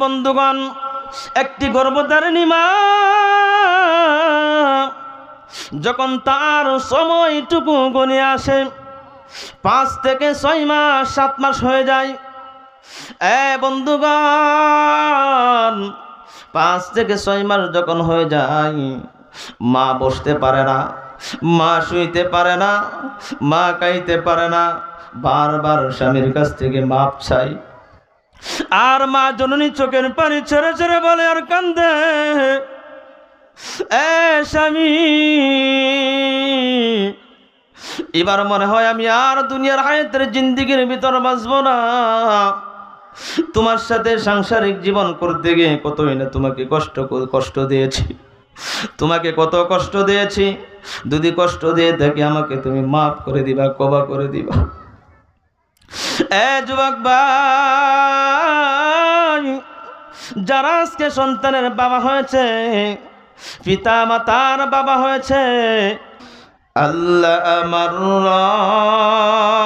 বন্ধুগণ, একটি গর্ভধারিণী মা যখন তার সময়টুকু গণে আসে, 5 থেকে 6 মাস 7 মাস হয়ে যায়। বন্ধুগণ, 5 থেকে 6 মাস যখন হয়ে যায়, মা বসতে পারে না, মা শুইতে পারে না, মা খাইতে পারে না, বারবার স্বামীর কাছ থেকে মাপ চাই। আর মা জননী চোখের পানি ছেড়ে ছেড়ে বলে আর কান্দে, স্বামী, এবার মনে হয় আমি আর দুনিয়ার হায়াতের জিন্দেগির ভিতর বাঁচব না। তোমার সাথে সাংসারিক জীবন করতে গিয়ে কতই না তোমাকে কষ্ট দিয়েছি, তোমাকে কত কষ্ট দিয়েছি। যদি কষ্ট দিয়ে থাকি আমাকে তুমি মাফ করে দিবা, ক্ষমা করে দিবা। যুবক ভাই, যারা আজকে সন্তানের বাবা হয়েছে, পিতা মাতার বাবা হয়েছে, আল্লাহ আমার রব,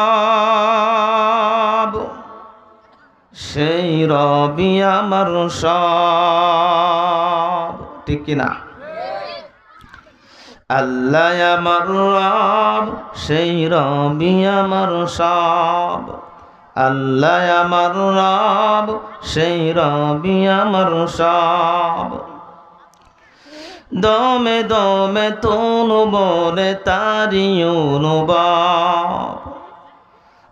সেই রবি আমার সব, ঠিক কিনা? আল্লাহ আমার রব, সেই রবি আমার সব। আল্লাহ আমার রব, সেই রবি আমার সব। দমে দমে তনু বলে তারি অনুভব,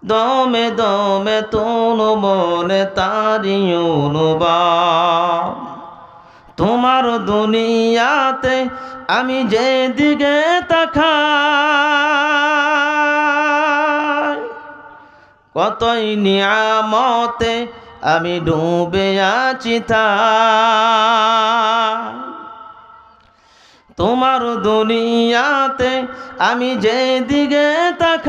দমে দমে তনু বলে তারি অনুভব। তোমার দুনিয়াতে আমি যেদিকে তাকাই, কতই নিয়ামতে আমি ডুবে আছি তাই। তোমার দুনিয়াতে আমি যেদিকে তাকাই,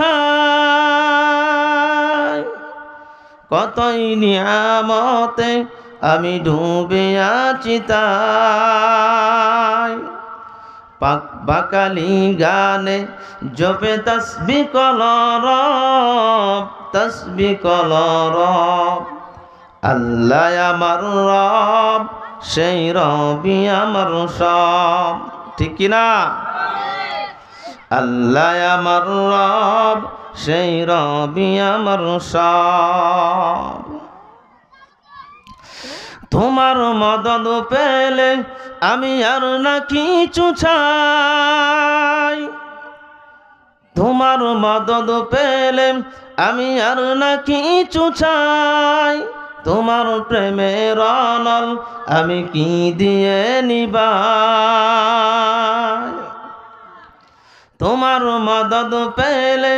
কতই নিয়ামতে আমি ডুবে আছি তাই। পাক বাকালি গানে জপে তসবিহ কলরব, তসবিহ কলরব। আল্লাহ আমার রব, সেই রবি আমার সব, ঠিক কিনা? আল্লাহ আমার রব, সেই রবি আমার সব। তোমার মদদ পেলে আমি আর না কিছু চাই, তোমার মদদ পেলে আমি আর না কিছু চাই। তোমার প্রেমের অনল আমি কি দিয়ে নিবাই। তোমার মদদ পেলে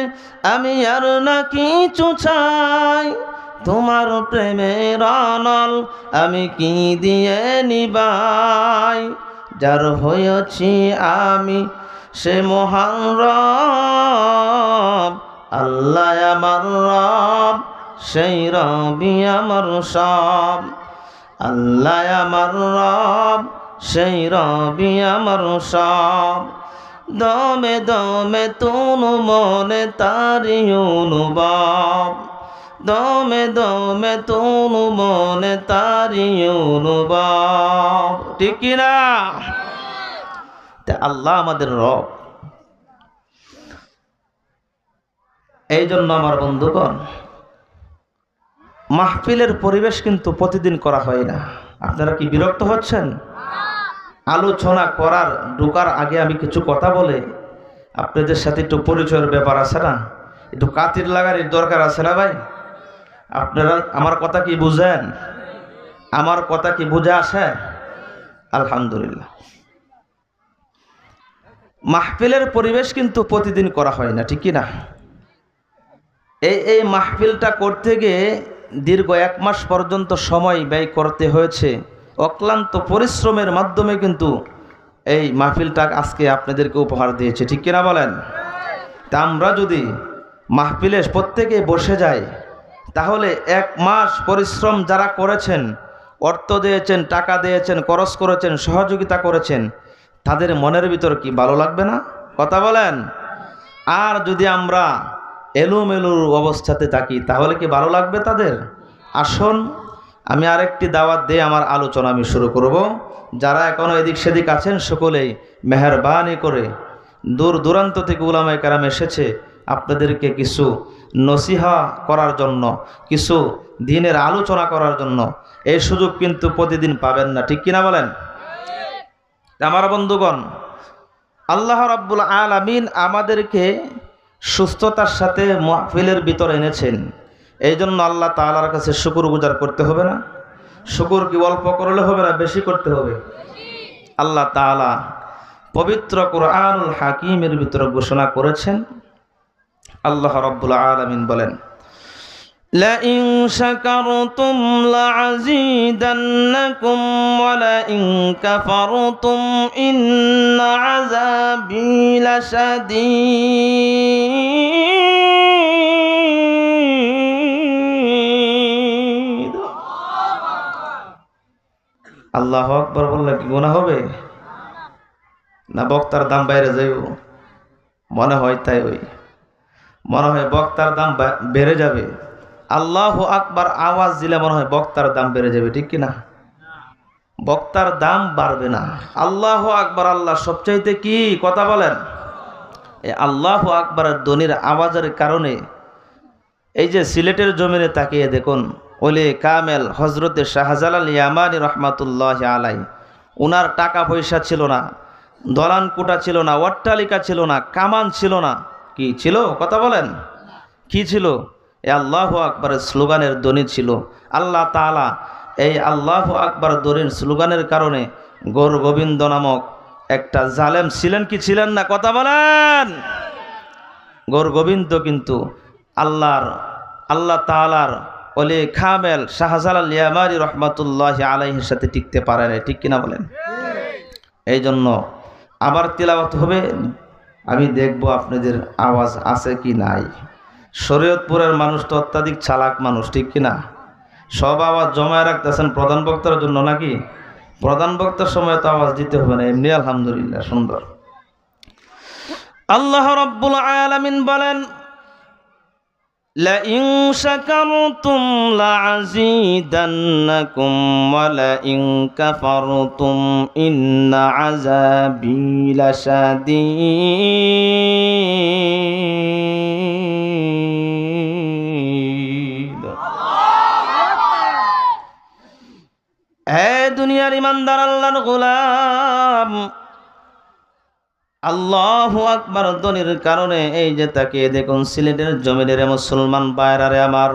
আমি আর না কিছু চাই। তোমার প্রেমের অনল আমি কি দিয়ে নিবাই। যার হয়েছি আমি সে মহান রব, আল্লাহ আমার রব, সেই রবি আমার সব। আল্লাহ আমার রব, সেই রবি আমার সব। দমে দমে তনু মনে তারি অনুভব, দমে দমে তনু মনে তারি অনুভব, ঠিক কিনা? আল্লাহ আমাদের রব। এই জন্য আমার বন্ধুগণ, মাহফিলের পরিবেশ কিন্তু প্রতিদিন করা হয় না। আপনারা কি বিরক্ত হচ্ছেন? আলোচনা করার ঢোকার আগে আমি কিছু কথা বলে আপনাদের সাথে একটু পরিচয়ের ব্যাপার আছে না, একটু কাতির লাগার দরকার আছে না ভাই? আপনারা আমার কথা কি বুঝেন? আমার কথা কি বুঝে আসে? আলহামদুলিল্লাহ। মাহফিলের পরিবেশ কিন্তু প্রতিদিন করা হয় না, ঠিক না? এই মাহফিলটা করতে গিয়ে দীর্ঘ 1 মাস পর্যন্ত সময় ব্যয় করতে হয়েছে। অক্লান্ত পরিশ্রমের মাধ্যমে কিন্তু এই মাহফিলটা আজকে আপনাদেরকে উপহার দিয়েছে, ঠিক কিনা বলেন? তা আমরা যদি মাহফিলে প্রত্যেকে বসে যাই, তাহলে 1 মাস পরিশ্রম যারা করেছেন, অর্থ দিয়েছেন, টাকা দিয়েছেন, খরচ করেছেন, সহযোগিতা করেছেন, তাদের মনের ভিতর কি ভালো লাগবে না? কথা বলেন। আর যদি আমরা এলোমেলোর অবস্থাতে থাকি তাহলে কি ভালো লাগবে তাদের? আসুন আমি আরেকটি দাওয়াত দিয়ে আমার আলোচনা আমি শুরু করব। যারা এখনও এদিক সেদিক আছেন সকলেই মেহেরবানি করে, দূর দূরান্ত থেকে উলামায়ে কেরাম এসেছে আপনাদেরকে কিছু নসিহা করার জন্য, কিছু দিনের আলোচনা করার জন্য। এই সুযোগ কিন্তু প্রতিদিন পাবেন না, ঠিক কিনা বলেন? আমার বন্ধুগণ, আল্লাহ রাব্বুল আলামিন আমাদেরকে সুস্থতার সাথে মাহফিলের ভিতরে এনেছেন। এই জন্য আল্লাহ তাআলার কাছে শুকরগুজার করতে হবে না? শুকর কি অল্প করলে হবে না, বেশি করতে হবে? আল্লাহ তাআলা পবিত্র কুরআনুল হাকিমের ভিতরে ঘোষণা করেছেন, আল্লাহ রাব্বুল আলামিন বলেন, লাইন শাকারতুম লাযীদান্নাকুম ওয়া লাইন কাফারতুম ইন্না আযাবী লাশাদীদ। আল্লাহু আকবার বললে কি গুনাহ হবে? না বক্তার দাম বাইরে যাইব? মনে হয় তাই, মনে হয় বক্তার দাম বেড়ে যাবে। আল্লাহু আকবার আওয়াজ দিলে মনে হয় বক্তার দাম বেড়ে যাবে, ঠিক কিনা? বক্তার দাম বাড়বে না। আল্লাহু আকবার, আল্লাহ সবচাইতে কি কথা বলেন। এই আল্লাহু আকবারের ধ্বনির আওয়াজের কারণে এই যে সিলেটের জমিনে তাকিয়ে দেখুন, ওলি কামেল হজরতে শাহজালাল ইয়ামানি রহমাতুল্লাহি আলাইহি, উনার টাকা পয়সা ছিল না, দলান কোটা ছিল না, অট্টালিকা ছিল না, কামান ছিল না, কি ছিল কথা বলেন? কি ছিল? এই আল্লাহু আকবারের স্লোগানের ধ্বনি ছিল। আল্লাহ তাআলা এই আল্লাহু আকবার ধ্বনির স্লোগানের কারণে গৌর গোবিন্দ নামক একটা জালেম ছিলেন কি ছিলেন না কথা বলেন? গৌর গোবিন্দ কিন্তু আল্লাহ তাআলার ওলি কামেল শাহজালাল ইয়ামানি রহমাতুল্লাহি আলাইহির সাথে টিকতে পারে না, ঠিক কিনা বলেন? এই জন্য আবার তিলাওয়াত হবে, আমি দেখব আপনাদের আওয়াজ আছে কি নাই। শরীয়তপুরের মানুষ তো অত্যাধিক চালাক মানুষ, ঠিক কিনা? সব আওয়াজ জমায় রাখতেছেন প্রধান বক্তার জন্য নাকি? প্রধান বক্তার সময় তো আওয়াজ দিতে হবে না, এমনি আলহামদুলিল্লাহ সুন্দর। আল্লাহ রাব্বুল আলামিন বলেন, লাইন শাকারতুম লাযীদান্নাকুম ওয়া লাইন কাফারতুম ইন্না আযাবী লাশাদীদ। হে দুনিয়ার ইমানদার আল্লাহর গোলাম, আল্লাহু আকবার ধ্বনির কারণে এই যে তাকিয়ে দেখুন সিলেটের জমিনের মুসলমান ভাইরারে আমার,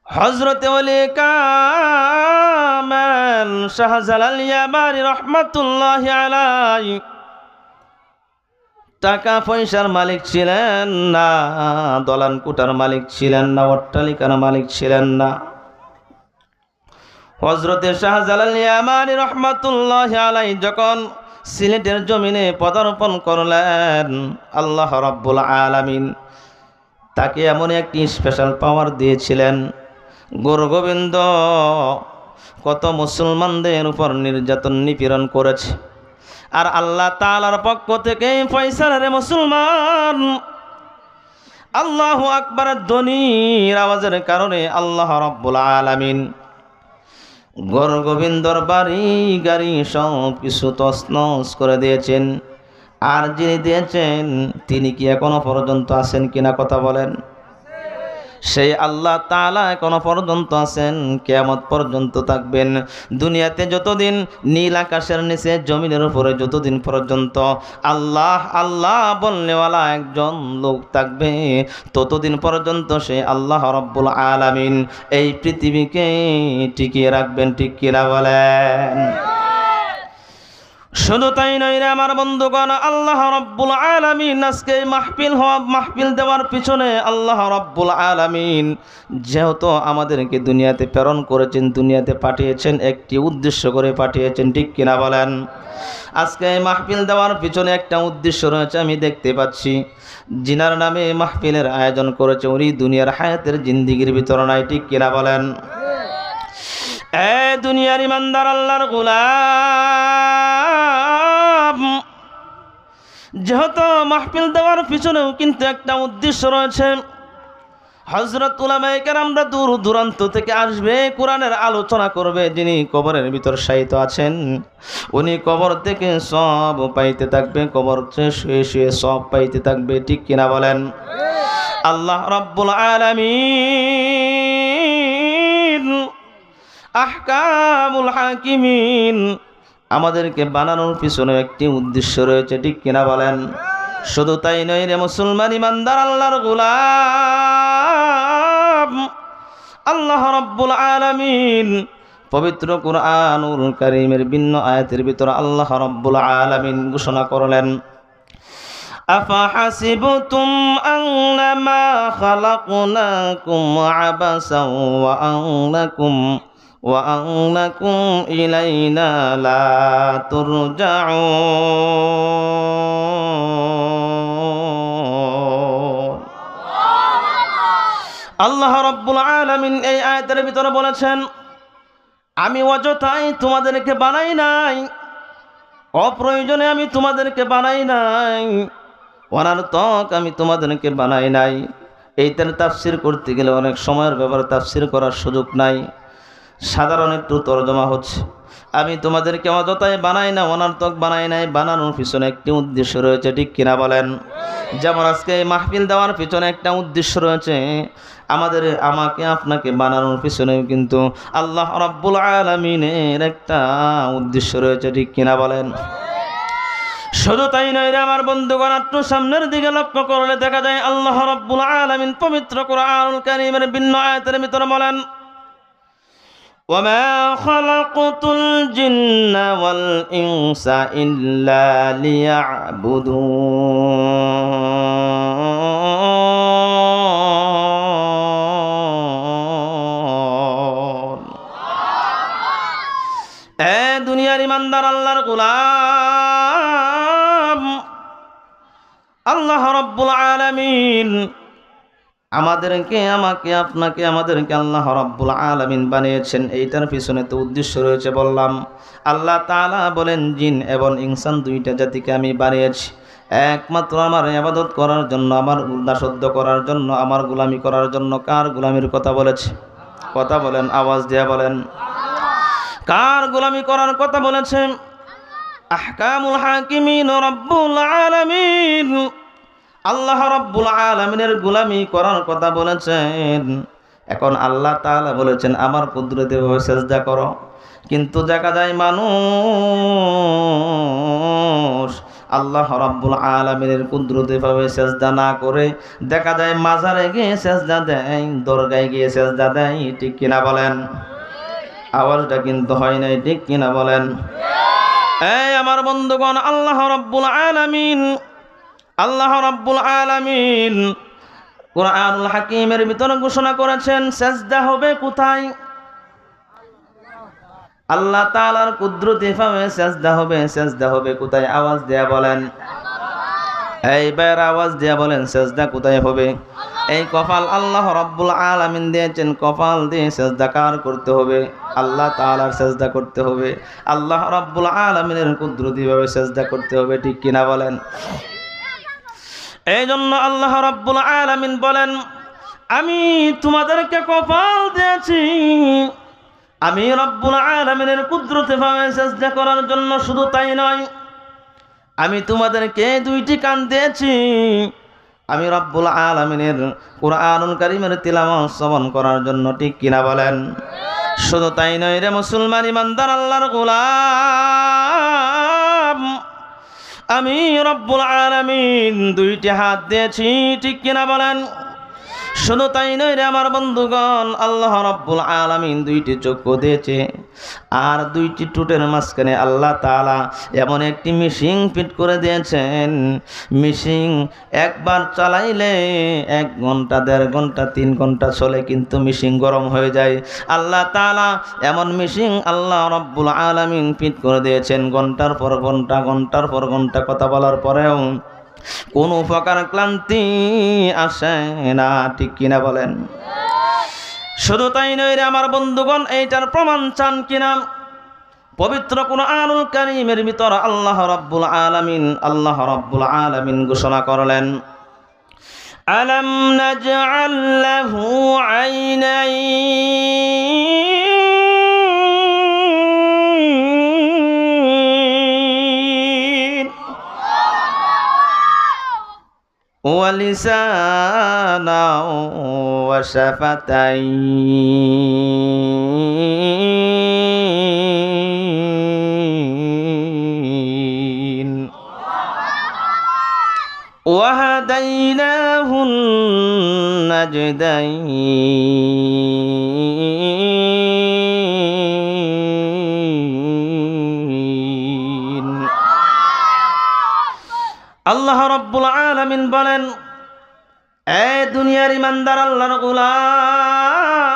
হযরতে ওলি কামেল শাহজালাল ইয়ামানি রহমাতুল্লাহি আলাইহি টাকা পয়সার মালিক ছিলেন না, দলান কোটার মালিক ছিলেন না, অট্টালিকার মালিক ছিলেন না। হযরতে শাহজালাল ইয়ামানি রহমাতুল্লাহি আলাইহি যখন সিলেটের জমিনে পদার্পণ করলেন, আল্লাহ রাব্বুল আলামিন তাকে এমন একটি স্পেশাল পাওয়ার দিয়েছিলেন। গৌর গোবিন্দ কত মুসলমানদের উপর নির্যাতন নিপীড়ন করেছে, আর আল্লাহ তাআলার পক্ষ থেকে ফয়সালা রে মুসলমান, আল্লাহু আকবারের ধ্বনির আওয়াজের কারণে আল্লাহ রাব্বুল আলামিন গৌর গোবিন্দর বাড়ি গাড়ি সব কিছু তছনছ করে দিয়েছেন। আর যিনি দিয়েছেন তিনি কি এখনো পর্যন্ত আছেন কিনা কথা বলেন? সেই আল্লাহ তাআলা এখনো পর্যন্ত আছেন, কিয়ামত পর্যন্ত থাকবেন। দুনিয়াতে যতদিন নীল আকাশের নিচে জমিনের উপরে যতদিন পর্যন্ত আল্লাহ আল্লাহ বলনেওয়ালা একজন লোক থাকবে, ততদিন পর্যন্ত সে আল্লাহ রাব্বুল আলামিন এই পৃথিবীকে টিকিয়ে রাখবেন, ঠিক কিনা বলেন? শুধু তাই নয় রে আমার বন্ধুগণ, আল্লাহ রাব্বুল আলামিন আজকে মাহফিল দেওয়ার পিছনে আল্লাহ রাব্বুল আলামিন যেহেতু আমাদেরকে দুনিয়াতে প্রেরণ করেছেন, দুনিয়াতে পাঠিয়েছেন, একটি উদ্দেশ্য করে পাঠিয়েছেন, ঠিক কিনা বলেন? আজকে মাহফিল দেওয়ার পিছনে একটা উদ্দেশ্য রয়েছে, আমি দেখতে পাচ্ছি। জিনার নামে মাহফিলের আয়োজন করেছে, উনি দুনিয়ার হায়াতের জিন্দিগির ভিতর নাই, ঠিক কিনা বলেন? এ দুনিয়ার ইমানদার আল্লাহর গোলাম, যেহেতু মাহফিল দেওয়ার পিছনেও কিন্তু একটা উদ্দেশ্য রয়েছে। হযরত উলামায়ে কেরামরা দূর দূরান্ত থেকে আসবে, কোরআনের আলোচনা করবে। যিনি কবরের ভিতর শায়িত আছেন উনি কবর থেকে সব পাইতে থাকবে, কবরতে শুয়ে শুয়ে সব পাইতে থাকবে। ঠিক কিনা বলেন? আল্লাহ রাব্বুল আলামিন আহকামুল হাকিমিন আমাদেরকে বানানোর পিছনে একটি উদ্দেশ্য রয়েছে। ঠিক কিনা বলেন? শুধু তাই নয় রে মুসলমান ইমানদার আল্লাহর গোলাম, আল্লাহ রাব্বুল আলামিন পবিত্র কুরআনুল কারীমের ভিন্ন আয়াতের ভিতরে আল্লাহ রাব্বুল আলামিন ঘোষণা করলেন, আফাহাসিবতুম আন্নামা খালাকনাকুম আবাসাও ওয়া আন্নাকুম ইলাইনা লা তুরজাউন। আল্লাহ রাব্বুল আলামিন এই আয়াতের ভিতরে বলেছেন, আমি অযথাই তোমাদেরকে বানাই নাই, অপ্রয়োজনে আমি তোমাদেরকে বানাই নাই, অনার্থক আমি তোমাদেরকে বানাই নাই। এইটার তাফসির করতে গেলে অনেক সময়ের ব্যাপারে তাফসির করার সুযোগ নাই, সাধারণ একটু তর্জমা হচ্ছে। আমি তোমাদেরকে অযথাই বানাই না, অনার্থক বানাই নাই, বানানোর পিছনে একটি উদ্দেশ্য রয়েছে। ঠিক কিনা বলেন? যেমন আজকে এই মাহফিল দেওয়ার পিছনে একটা উদ্দেশ্য রয়েছে, আমাকে আপনাকে বানানোর পিছনেও কিন্তু আল্লাহ রাব্বুল আলামিনের একটা উদ্দেশ্য রয়েছে। ঠিক কিনা বলেন? শুধু তাই নয় রে আমার বন্ধুগণ, একটু সামনের দিকে লক্ষ্য করলে দেখা যায় আল্লাহ রাব্বুল আলামিন পবিত্র কুরআনুল কারীমের ভিন্ন আয়াতের ভিতরে বলেন, ওয়ামা খালাকতুল জিন্না ওয়াল ইনসা ইল্লা লিয়াবুদুন। দুনিয়ার ইমানদার আল্লাহর গোলাম, আল্লাহ রাব্বুল আলামিন আমাদেরকে আল্লাহ রাব্বুল আলামিন বানিয়েছেন। এইটার পিছনে তো উদ্দেশ্য রয়েছে বললাম। আল্লাহ তাআলা বলেন, জিন এবং ইনসান দুইটা জাতিকে আমি বানিয়েছি একমাত্র আমার ইবাদত করার জন্য, আমার দাসত্ব করার জন্য, আমার গোলামি করার জন্য। কার গোলামির কথা বলেছে? কথা বলেন, আওয়াজ দিয়ে বলেন। কার গোলামি করার কথা বলেছে? আহকামুল হাকিমিন রাব্বুল আলামিন আল্লাহ রাব্বুল আলামিনের গোলামি করার কথা বলেছেন। এখন আল্লাহ তাআলা বলেছেন আমার কুদরতে সিজদা করো, কিন্তু দেখা যায় মানুষ আল্লাহ রাব্বুল আলামিনের কুদরতে ভাবে সিজদা না করে দেখা যায় মাজারে গিয়ে সিজদা দেয়, দরগায় গিয়ে সিজদা দেয়। ঠিক কিনা বলেন? আওয়াজটা কিন্তু হয় নাই। ঠিক কিনা বলেন? এই আমার বন্ধুগণ, আল্লাহ রাব্বুল আলামিন কুরআনুল হাকিমের ভিতরে ঘোষণা করেছেন সিজদা হবে কোথায়? আল্লাহ তাআলার কুদরতে ভাবে সিজদা হবে কোথায়? আওয়াজ দেয়া বলেন। এই বের আওয়াজ দেয়া বলেন, সিজদা কোথায় হবে? এই কপাল আল্লাহ রাব্বুল আলামিন দিয়েছেন, কপাল দিয়ে সিজদা কার করতে হবে? আল্লাহ তাআলার সিজদা করতে হবে, আল্লাহ রাব্বুল আলামিনের কুদরতি ভাবে সিজদা করতে হবে। ঠিক কিনা বলেন? এই জন্য আল্লাহ রাব্বুল আলামিন বলেন, আমি তোমাদেরকে কপাল দিয়েছি, আমি রাব্বুল আলামিনের কুদরতি ভাবে সিজদা করার জন্য। শুধু তাই নয়, আমি তোমাদেরকে দুইটি কান দিয়েছি, আমি রাব্বুল আলামিনের কুরআনুল কারীমের তিলাওয়াত শ্রবণ করার জন্য। ঠিক কিনা বলেন? শুধু তাই নয় রে মুসলমান ইমানদার আল্লাহর গোলাম, আমি রাব্বুল আলামিন দুইটি হাত দিয়েছি। ঠিক কিনা বলেন? শুধু তাই নয় রে আমার বন্ধুগণ, আল্লাহ রাব্বুল আলামিন দুইটি চক্ষু দিয়েছে, আর দুইটি টুটের মাঝখানে আল্লাহ তাআলা এমন একটি মেশিন ফিট করে দিয়েছেন। মেশিন একবার চালাইলে 1 ঘন্টা, 1.5 ঘন্টা, 3 ঘন্টা চলে, কিন্তু মেশিন গরম হয়ে যায়। আল্লাহ তাআলা এমন মেশিন আল্লাহ রাব্বুল আলামিন ফিট করে দিয়েছেন, ঘন্টার পর ঘন্টা, ঘন্টার পর ঘন্টা কথা বলার পরেও কোনো প্রকার ক্লান্তি আসে না। ঠিক কিনা বলেন? শুধু তাই নয় রে আমার বন্ধুগণ, এইটার প্রমাণ চান কিনা? পবিত্র কুরআনুল কারীমের ভিতর আল্লাহ রাব্বুল আলামিন ঘোষণা করলেন, ألم نجعل له عينين ولسانا وشفتين وهديناه النجدين আল্লাহ রাব্বুল আলামিন বলেন, এ দুনিয়ার ইমানদার আল্লাহর গোলাম,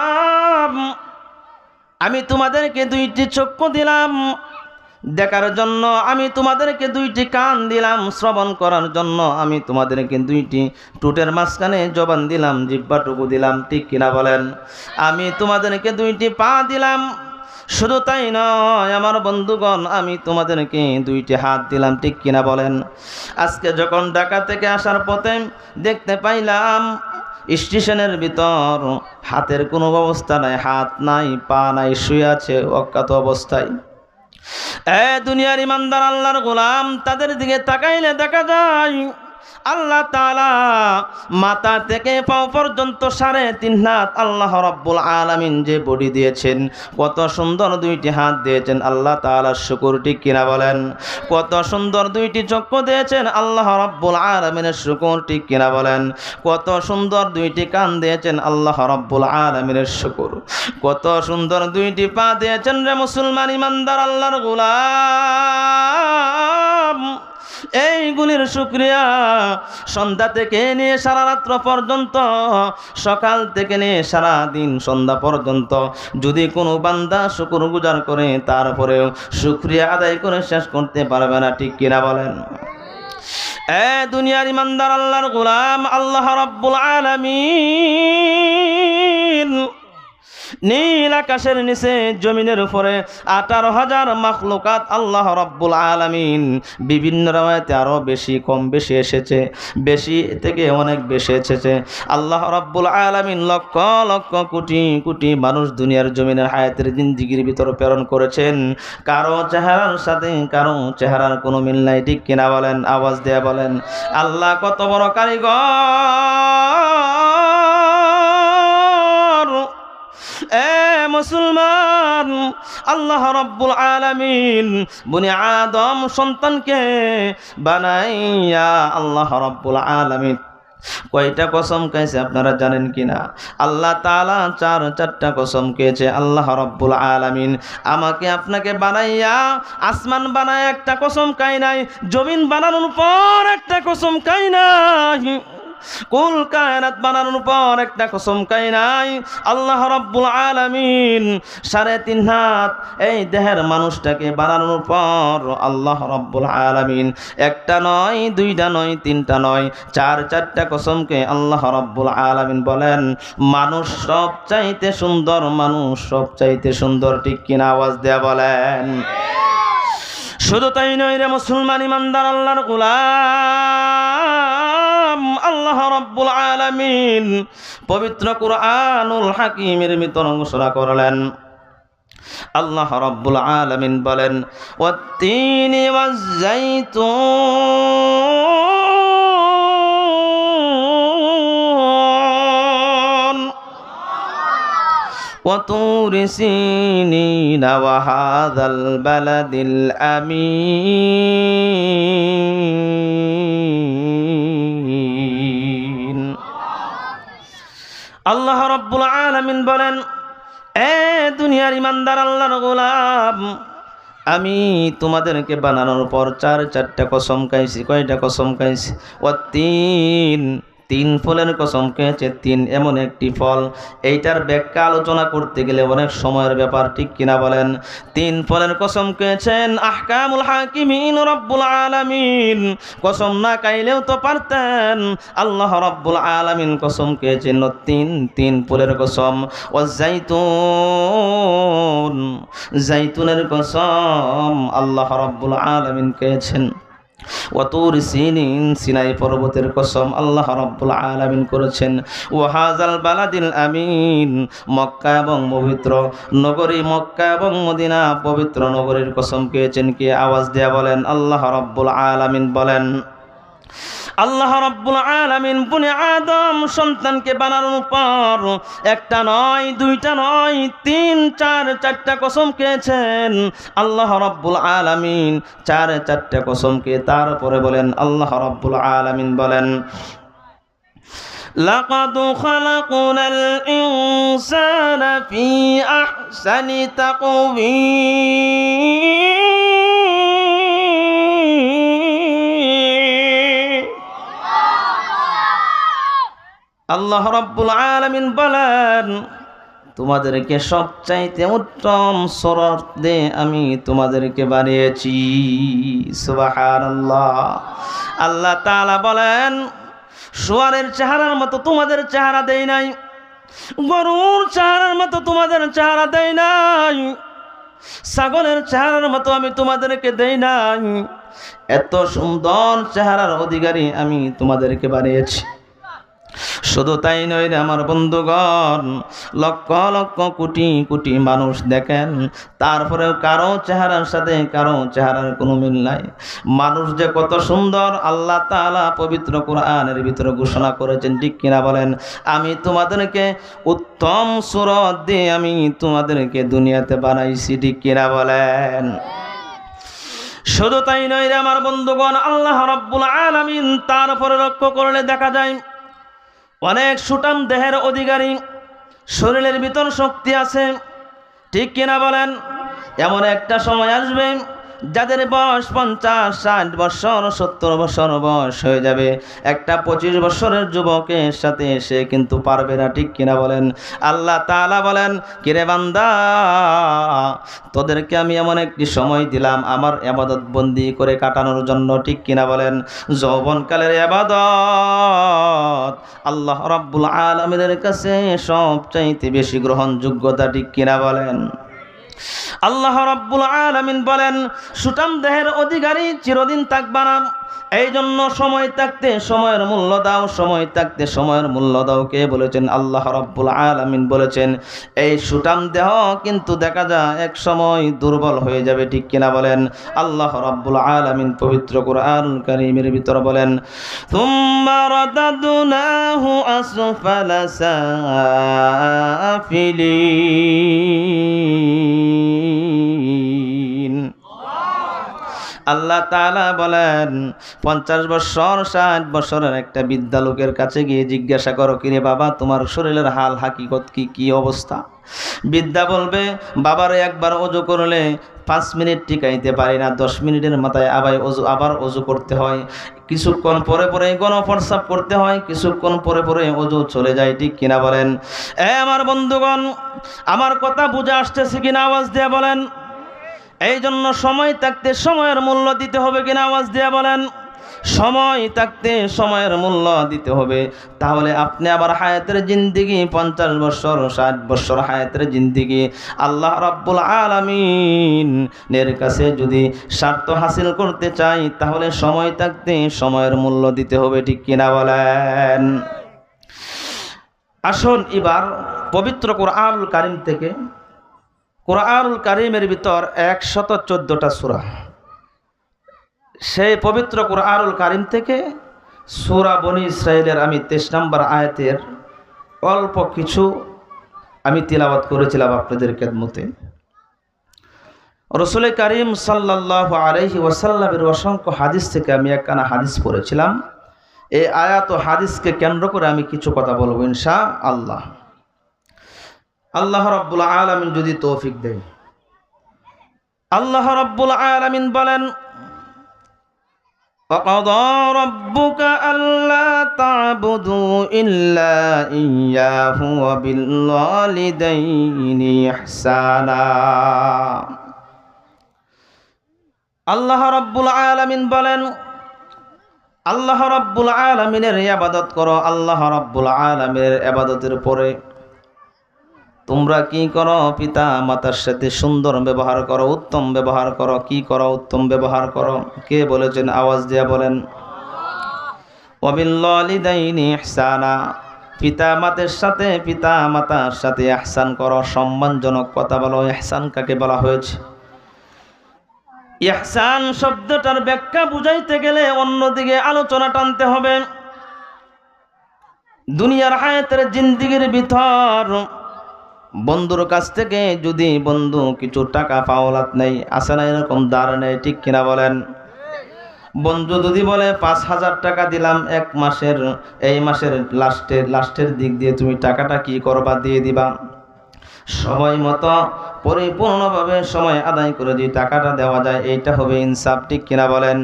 আমি তোমাদেরকে দুইটি চক্ষু দিলাম দেখার জন্য, আমি তোমাদেরকে দুইটি কান দিলাম শ্রবণ করার জন্য, আমি তোমাদেরকে দুইটি ঠোঁটের মাঝখানে জবান দিলাম, জিহ্বাটুকু দিলাম, ঠিক কিনা বলেন? আমি তোমাদেরকে দুইটি পা দিলাম, শুধু তাই নয় আমার বন্ধুগণ, আমি তোমাদেরকে দুইটি হাত দিলাম, ঠিক কিনা বলেন? আজকে যখন ঢাকা থেকে আসার পথে দেখতে পাইলাম স্টেশনের ভিতর হাতের কোনো ব্যবস্থা নাই, হাত নাই, পা নাই, শুয়ে আছে অজ্ঞাত অবস্থায়। এ দুনিয়ার ইমানদার আল্লাহর গোলাম, তাদের দিকে তাকাইলে দেখা যায় আল্লাহ তাআলা মাথা থেকে পাও পর্যন্ত 3.5 হাত আল্লাহ রাব্বুল আলামিন যে বডি দিয়েছেন, কত সুন্দর দুইটি হাত দিয়েছেন, আল্লাহ তাআলার শুকর, ঠিক কিনা বলেন? কত সুন্দর দুইটি চক্ষু দিয়েছেন, আল্লাহ রাব্বুল আলামিনের শুকর, ঠিক কিনা বলেন? কত সুন্দর দুইটি কান দিয়েছেন, আল্লাহ রাব্বুল আলামিনের শুকর। কত সুন্দর দুইটি পা দিয়েছেন রে মুসলমান ইমানদার আল্লাহর গোলাম। এইগুলির শুকরিয়া সন্ধ্যা থেকে নিয়ে সারা রাত্র পর্যন্ত, সকাল থেকে নিয়ে সারা দিন সন্ধ্যা পর্যন্ত যদি কোনো বান্দা শুকরগুজার করে, তারপরেও শুকরিয়া আদায় করে শেষ করতে পারবে না, ঠিক কিনা বলেন? এ দুনিয়ার ইমানদার আল্লাহর গোলাম, আল্লাহ রাব্বুল আলামিন নীল আকাশের নিচে জমিনের উপরে 18,000 মাখলুকাত আল্লাহ রাব্বুল আলামিন, বিভিন্ন রাওয়ায়াতে আরো বেশি কম বেশি এসেছে, বেশি থেকে অনেক বেশি এসেছে। আল্লাহ রাব্বুল আলামিন লক্ষ লক্ষ কোটি কোটি মানুষ দুনিয়ার জমিনের হায়াতের জিন্দেগির ভিতর প্রেরণ করেছেন। কারো চেহারার সাথে কারো চেহারার কোনো মিল নাই, ঠিক কিনা বলেন? আওয়াজ দেয়া বলেন, আল্লাহ কত বড় কারিগর! এ মুসলমান, আল্লাহ রাব্বুল আলামিন বনি আদম সন্তানকে বানাইয়া আল্লাহ রাব্বুল আলামিন কয়টা কসম খাইছে আপনারা জানেন কিনা? আল্লাহ তাআলা 4টা কসম খেয়েছে। আল্লাহ রাব্বুল আলামিন আমাকে আপনাকে বানাইয়া আসমান বানায় একটা কসম খাই নাই, জমিন বানানোর পর একটা কসম খাই নাই, কুল কায়নাত বানানোর পর একটা কসম খাই নাই। আল্লাহ রাব্বুল আলামিন 3.5 হাত এই দেহের মানুষটাকে বানানোর পর আল্লাহ রাব্বুল আলামিন একটা নয়, দুইটা নয়, তিনটা নয়, 4টা কসমকে আল্লাহ রাব্বুল আলামিন বলেন মানুষ সবচাইতে সুন্দর, মানুষ সবচাইতে সুন্দর, ঠিক কিনা? আওয়াজ দেয়া বলেন। শুধু তাই নয় রে মুসলমান ইমানদার আল্লাহর গোলাম, আল্লাহ রাব্বুল আলামিন পবিত্র কুরআনুল হাকিমের ভিতর ঘোষণা করলেন, আল্লাহ রাব্বুল আলামিন বলেন ওয়াত-তিনি ওয়াজ-যাইতুন وطور سينين وهذا البلد الأمين। আল্লাহ রাব্বুল আলামিন বলেন, এ দুনিয়ার ইমানদার আল্লাহর গোলাম, আমি তোমাদেরকে বানানোর পর 4টা কসম খাইছি। কয়টা কসম খাইছি? ওয়াত-তিন, 3 ফলের কসম খেয়েছে। 3 এমন একটি ফল, এইটার ব্যাখ্যা আলোচনা করতে গেলে অনেক সময়ের ব্যাপার, ঠিক কিনা বলেন? 3 ফলের কসম খেয়েছেন আহকামুল হাকিমিন রাব্বুল আলামিন। কসম না খাইলেও তো পারতেন। আল্লাহ রাব্বুল আলামিন কসম খেয়েছেন 3 ফলের কসম। ওয়াজ-যাইতুন, যাইতুনের কসম আল্লাহ রাব্বুল আলামিন খেয়েছেন। ওয়া তুরি সিনিন, সিনাই পর্বতের কসম আল্লাহ রাব্বুল আলামিন করেছেন। ওয়া হাযাল বালাদিল আমিন, মক্কা এবং পবিত্র নগরী, মক্কা এবং মদিনা পবিত্র নগরীর কসম খেয়েছেন কে? আওয়াজ দেয়া বলেন আল্লাহ রাব্বুল আলামিন বলেন। আল্লাহ রাব্বুল আলামিন বনি আদম সন্তানকে বানানোর পর একটা নয়, দুইটা নয়, তিন, চারটা কসম খেয়েছেন আল্লাহ রাব্বুল আলামিন। চারটা কসম খেয়ে তারপরে বলেন আল্লাহ রাব্বুল আলামিন বলেন, লাকাদ খালাকনাল ইনসানা ফি আহসানি তাকওয়ীম। আল্লাহ রাব্বুল আলামিন বলেন, তোমাদেরকে সবচাইতে উত্তম সুরত দিয়ে আমি তোমাদেরকে বানিয়েছি। সুবহানাল্লাহ। আল্লাহ তাআলা বলেন, শুয়ারের চেহারার মতো তোমাদের চেহারা দেই নাই, গরুর চেহারার মতো তোমাদের চেহারা দেই নাই, ছাগলের চেহারার মতো আমি তোমাদেরকে দেই নাই। এত সুন্দর চেহারার অধিকারী আমি তোমাদেরকে বানিয়েছি। শুধু তাই নয় রে আমার বন্ধুগণ, লক্ষ লক্ষ কোটি কোটি মানুষ দেখেন, তারপরেও কারো চেহারার সাথে কারো চেহারার কোনো মিল নাই। মানুষ যে কত সুন্দর আল্লাহ তাআলা পবিত্র কোরআনের ভিতরে ঘোষণা করেছেন, ঠিক কিনা বলেন? আমি তোমাদেরকে উত্তম সূরত দিয়ে আমি তোমাদেরকে দুনিয়াতে বানাইছি, ঠিক কিনা বলেন? শুধু তাই নয় রে আমার বন্ধুগণ, আল্লাহ রাব্বুল আলামিন তারপরে লক্ষ্য করলে দেখা যায় অনেক সুঠাম দেহের অধিকারী, শরীরের ভিতর শক্তি আছে, ঠিক কিনা বলেন? এমন একটা সময় আসবে যাদের বয়স 50, 60 বছর, 70 বছর বয়স হয়ে যাবে, একটা 25 বছরের যুবকের সাথে সে কিন্তু পারবে না, ঠিক কিনা বলেন? আল্লাহ তাআলা বলেন, কিরে বান্দা, তোদেরকে আমি এমন একটি সময় দিলাম আমার ইবাদত বন্দি করে কাটানোর জন্য, ঠিক কিনা বলেন? যৌবনকালের ইবাদত আল্লাহ রাব্বুল আলামিনের কাছে সবচাইতে বেশি গ্রহণযোগ্যতা, ঠিক কিনা বলেন? আল্লাহ রাব্বুল আলামিন বলেন, সুঠাম দেহের অধিকারী চিরদিন থাকবা না, এই জন্য সময় থাকতে সময়ের মূল্য দাও, সময় থাকতে সময়ের মূল্য দাও। কে বলেছেন? আল্লাহ রাব্বুল আলামিন বলেছেন। এই সুঠাম দেহ কিন্তু দেখা যায় এক সময় দুর্বল হয়ে যাবে, ঠিক কিনা বলেন? আল্লাহ রাব্বুল আলামিন পবিত্র কুরআনুল কারীমের ভিতর বলেন, সুম্মা রাদাদনাহু আসফালা সাফিলিন। আল্লাহ তাআলা বলেন, 50 বছর 60 বছরের একটা বৃদ্ধা লোকের কাছে গিয়ে জিজ্ঞাসা করো, কিরে বাবা, তোমার শরীরের হাল হাকিকত কি অবস্থা? বৃদ্ধা বলবে, বাবারে একবার ওযু করলে 5 মিনিট টিকাইতে পারি না, 10 মিনিটের মাথায় আবার ওযু করতে হয়, কিছুক্ষণ পরে পরে গণপ্রস্রাব করতে হয়, কিছুক্ষণ পরে পরে ওযু চলে যায়, ঠিক কিনা বলেন? আমার বন্ধুগণ, আমার কথা বুঝে আসতেছে কিনা আওয়াজ দিয়ে বলেন? এই জন্য সময় থাকতে সময়ের মূল্য দিতে হবে, কিনা আওয়াজ দিয়ে বলেন? সময় থাকতে সময়ের মূল্য দিতে হবে। তাহলে আপনি আবার হায়াতের জিন্দেগি 50 বছর 60 বছর হায়াতের জিন্দেগি আল্লাহ রাব্বুল আলামিনের কাছে যদি স্বার্থ হাসিল করতে চাই, তাহলে সময় থাকতে সময়ের মূল্য দিতে হবে, ঠিক কিনা বলেন? আসুন এবার পবিত্র কোরআনুল কারীম থেকে, কোরআনুল কারীমের ভিতর 114টা সূরা, সেই পবিত্র কোরআনুল কারীম থেকে সূরা বনী ইসরাঈলের আমি 23 নম্বর আয়াতের অল্প কিছু আমি তিলাওয়াত করেছিলাম আপনাদের খেদমতে। রাসূল কারীম সাল্লাল্লাহু আলাইহি ওয়াসাল্লামের অসংখ্য হাদিস থেকে আমি একখানা হাদিস পড়েছিলাম। এই আয়াত ও হাদিসকে কেন্দ্র করে আমি কিছু কথা বলবো ইনশাআল্লাহ। আল্লাহ রাব্বুল আলামিন যদি তৌফিক দেয়। আল্লাহ রাব্বুল আলামিন বলেন, وَقَضَى رَبُّكَ أَلَّا تَعْبُدُوا إِلَّا إِيَّاهُ وَبِالْوَالِدَيْنِ إِحْسَانًا। আল্লাহ রাব্বুল আলামিন বলেন, আল্লাহ রাব্বুল আলামিনের ইবাদত করো। আল্লাহ রাব্বুল আলামিনের ইবাদতের পরে তোমরা কি করো? পিতা মাতার সাথে সুন্দর ব্যবহার করো, উত্তম ব্যবহার করো। কি করো? উত্তম ব্যবহার করো। কে বলেছেন? আওয়াজ দিয়া বলেন। ওয়াবিল ওয়ালিদাইনি ইহসানা, পিতা মাতার সাথে ইহসান করো, সম্মানজনক কথা বলো। ইহসান কাকে বলা হয়েছে? ইহসান শব্দটার ব্যাখ্যা বুঝাইতে গেলে অন্যদিকে আলোচনা টানতে হবে। দুনিয়ার হায়াতের জিন্দেগির ভিতর বন্ধুর কাছ থেকে যদি বন্ধু কিছু টাকা পাওলাত নেই, আসে না এরকম দাঁড় নেই, ঠিক কিনা বলেন? বন্ধু যদি বলে 5,000 টাকা দিলাম এক মাসের, এই মাসের লাস্টের দিক দিয়ে তুমি টাকাটা কি করবা? দিয়ে দিবা। সময় মতো পরিপূর্ণভাবে সময় আদায় করে যদি টাকাটা দেওয়া যায়, এইটা হবে ইনসাফ, ঠিক কিনা বলেন?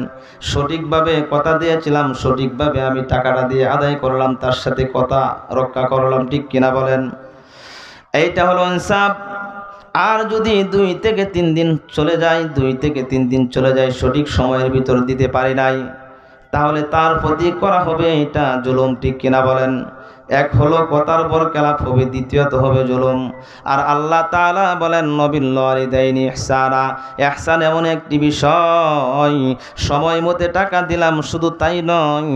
সঠিকভাবে কথা দিয়েছিলাম, সঠিকভাবে আমি টাকাটা দিয়ে আদায় করলাম, তার সাথে কথা রক্ষা করলাম, ঠিক কিনা বলেন? এইটা হলো ইনসাফ। আর যদি 2 থেকে 3 দিন চলে যায়, সঠিক সময়ের ভিতর দিতে পারি নাই, তাহলে তার প্রতি করা হবে এটা জুলুম, ঠিক কিনা বলেন? এক হলো কথার পর খেলাপ হবে, দ্বিতীয়ত হবে জুলুম। আর আল্লাহ তাআলা বলেন নবিল ওয়ালিদাইনি ইহসানা, ইহসান এমন একটি বিষয়, সময় মতো টাকা দিলাম, শুধু তাই নয়,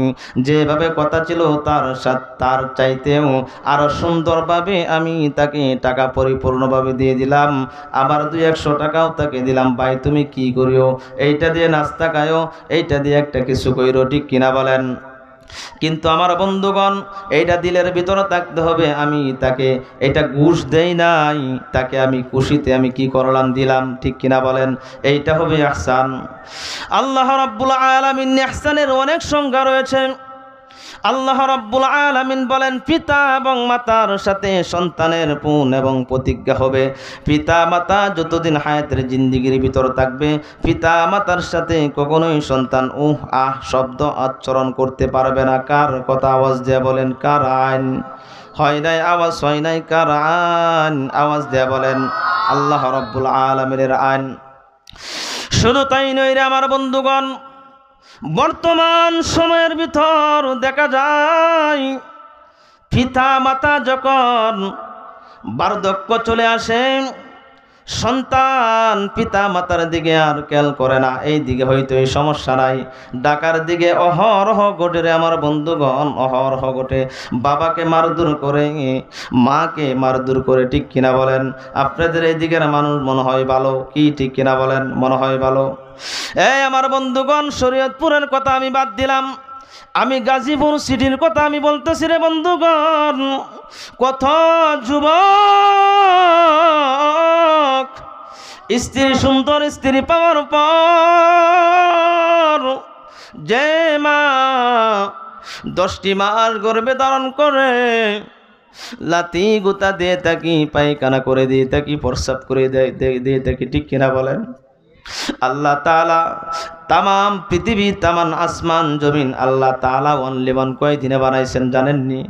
যেভাবে কথা ছিল তার চাইতেও আরো সুন্দরভাবে আমি তাকে টাকা পরিপূর্ণভাবে দিয়ে দিলাম। আবার 200 টাকাও তাকে দিলাম, ভাই তুমি কি করিও? এইটা দিয়ে নাস্তা খায়ও, এইটা দিয়ে একটা কিছু কইরো, ঠিক কিনা বলেন? কিন্তু আমার বন্ধুগণ, এইটা দিলের ভিতরে থাকতে হবে, আমি তাকে এটা ঘুষ দেই নাই, তাকে আমি খুশিতে আমি কি করলাম? দিলাম, ঠিক কিনা বলেন? এইটা হবে ইহসান। আল্লাহ রাব্বুল আলামিন ইহসানের অনেক সংজ্ঞা রয়েছে। আল্লাহ রাব্বুল আলামিন বলেন, পিতা এবং মাতার সাথে সন্তানের পুন এবং প্রতিজ্ঞা হবে। পিতা মাতা যতদিন হায়াতের জিন্দেগির ভিতর থাকবে, পিতা মাতার সাথে কখনোই সন্তান শব্দ উচ্চারণ করতে পারবে না। কার কথা? আওয়াজ দিয়ে বলেন। কার আইন? হয় নাই, আওয়াজ হয় নাই। কার আইন? আওয়াজ দিয়ে বলেন। আল্লাহ রাব্বুল আলামিনের আইন। শুধু তাই নয় রে আমার বন্ধুগণ, বর্তমান সময়ের ভিতর দেখা যায় পিতা মাতা যখন বার্ধক্য চলে আসে, সন্তান পিতা মাতার দিকে আর খেয়াল করে না। এই দিকে হয়তো এই সমস্যা নাই, ডাকার দিকে অহরহ ঘটে রে আমার বন্ধুগণ, অহরহ ঘটে। বাবাকে মারধর করে, মাকে মারধর করে, ঠিক কিনা বলেন? আপনাদের এই দিকের মানুষ মনে হয় ভালো, কি ঠিক কিনা বলেন? মনে হয় ভালো। এই আমার বন্ধুগণ, শরীয়তপুরের কথা আমি বাদ দিলাম, আমি গাজীপুর সিটির কথা আমি বলতেছি রে বন্ধুগণ। কত যুবক সুন্দর স্ত্রী পাওয়ার পর, যে মা 10টি মাস গর্ভে ধারণ করে, লাতি গুতা দিয়ে থাকি, পায়খানা করে দিয়ে থাকি, প্রস্রাব করে দিয়ে থাকি, ঠিক কিনা বলেন? আল্লাহ তাআলা তামাম পৃথিবী, তামান আসমান জমিন আল্লাহ তাআলা অনলি ওয়ান কয় দিনে বানাইছেন জানেননি?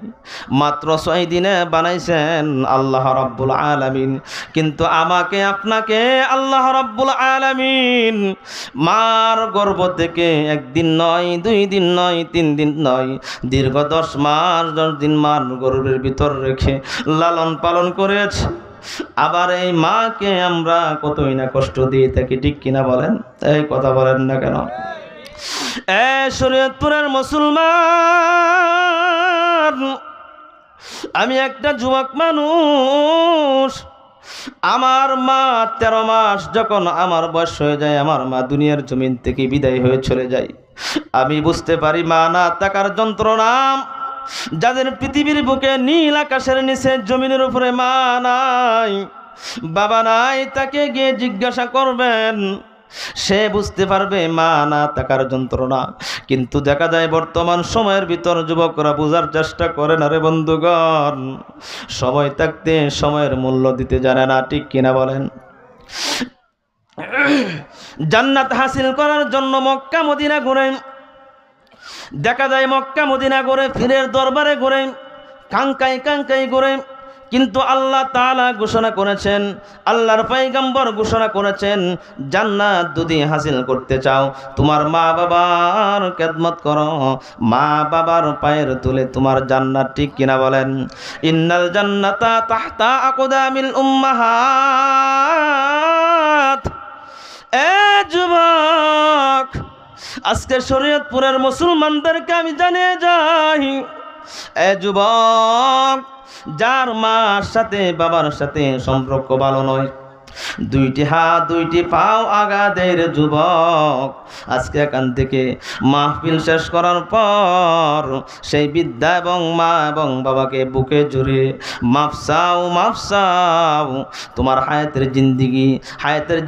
মাত্র 6 দিনে বানাইছেন আল্লাহ রাব্বুল আলামিন। কিন্তু আমাকে আপনাকে আল্লাহ রাব্বুল আলামিন মার গর্ভ থেকে 1 দিন নয়, 2 দিন নয়, 3 দিন নয়, দীর্ঘ 10 মাস 10 দিন মার গর্ভের ভিতর রেখে লালন পালন করেছে। আবার এই মাকে আমরা কতই না কষ্ট দিয়ে থাকি, ঠিক কিনা বলেন? এই কথা বলেন না কেন? শরীয়তপুরের মুসলমান, আমি একটা যুবক মানুষ। আমার মা 13 মাস যখন আমার বয়স হয়ে যায়, আমার মা দুনিয়ার জমিন থেকে বিদায় হয়ে চলে যায়। আমি বুঝতে পারি মা না থাকার যন্ত্রণা। যাদের পৃথিবীর বুকে নীল আকাশের নিচে জমিনের উপরে মা নাই, বাবা নাই, তাকে গিয়ে জিজ্ঞাসা করবেন, সে বুঝতে পারবে মা না থাকার যন্ত্রণা। কিন্তু দেখা যায় বর্তমান সময়ের ভিতর যুবকরা বোঝার চেষ্টা করে না রে বন্ধুগণ। সময় থাকতে সময়ের মূল্য দিতে জানে না, ঠিক কিনা বলেন? জান্নাত হাসিল করার জন্য মক্কা মদিনা ঘুরেন, দেখা যায় মক্কা মদিনা ঘুরে, পীরের দরবারে ঘুরে, কাঙ্কাই ঘুরে, কিন্তু আল্লাহ তাআলা ঘোষণা করেছেন, আল্লাহর পয়গম্বর ঘোষণা করেছেন, জান্নাত যদি হাসিল করতে চাও তোমার মা বাবার খেদমত করো, মা বাবার পায়ের তুলে তোমার জান্নাত। ঠিক কিনা বলেন? ইন্নাল জান্নাতা তাহতা আকদামিল উম্মাহাত। এ যুবক, আজকে শরীয়তপুরের মুসলমানদেরকে আমি জানিয়ে যাই, এ যুবক, যার মার সাথে বাবার সাথে সম্পর্ক ভালো নয়, দুইটি হাত দুইটি পাও আগাদের যুবক, আজকে এখান থেকে মাহফিল শেষ করার পর সেই বিদ্যা এবং মা এবং বাবাকে বুকে জড়িয়ে মাফ চাও। তোমার হায়াতের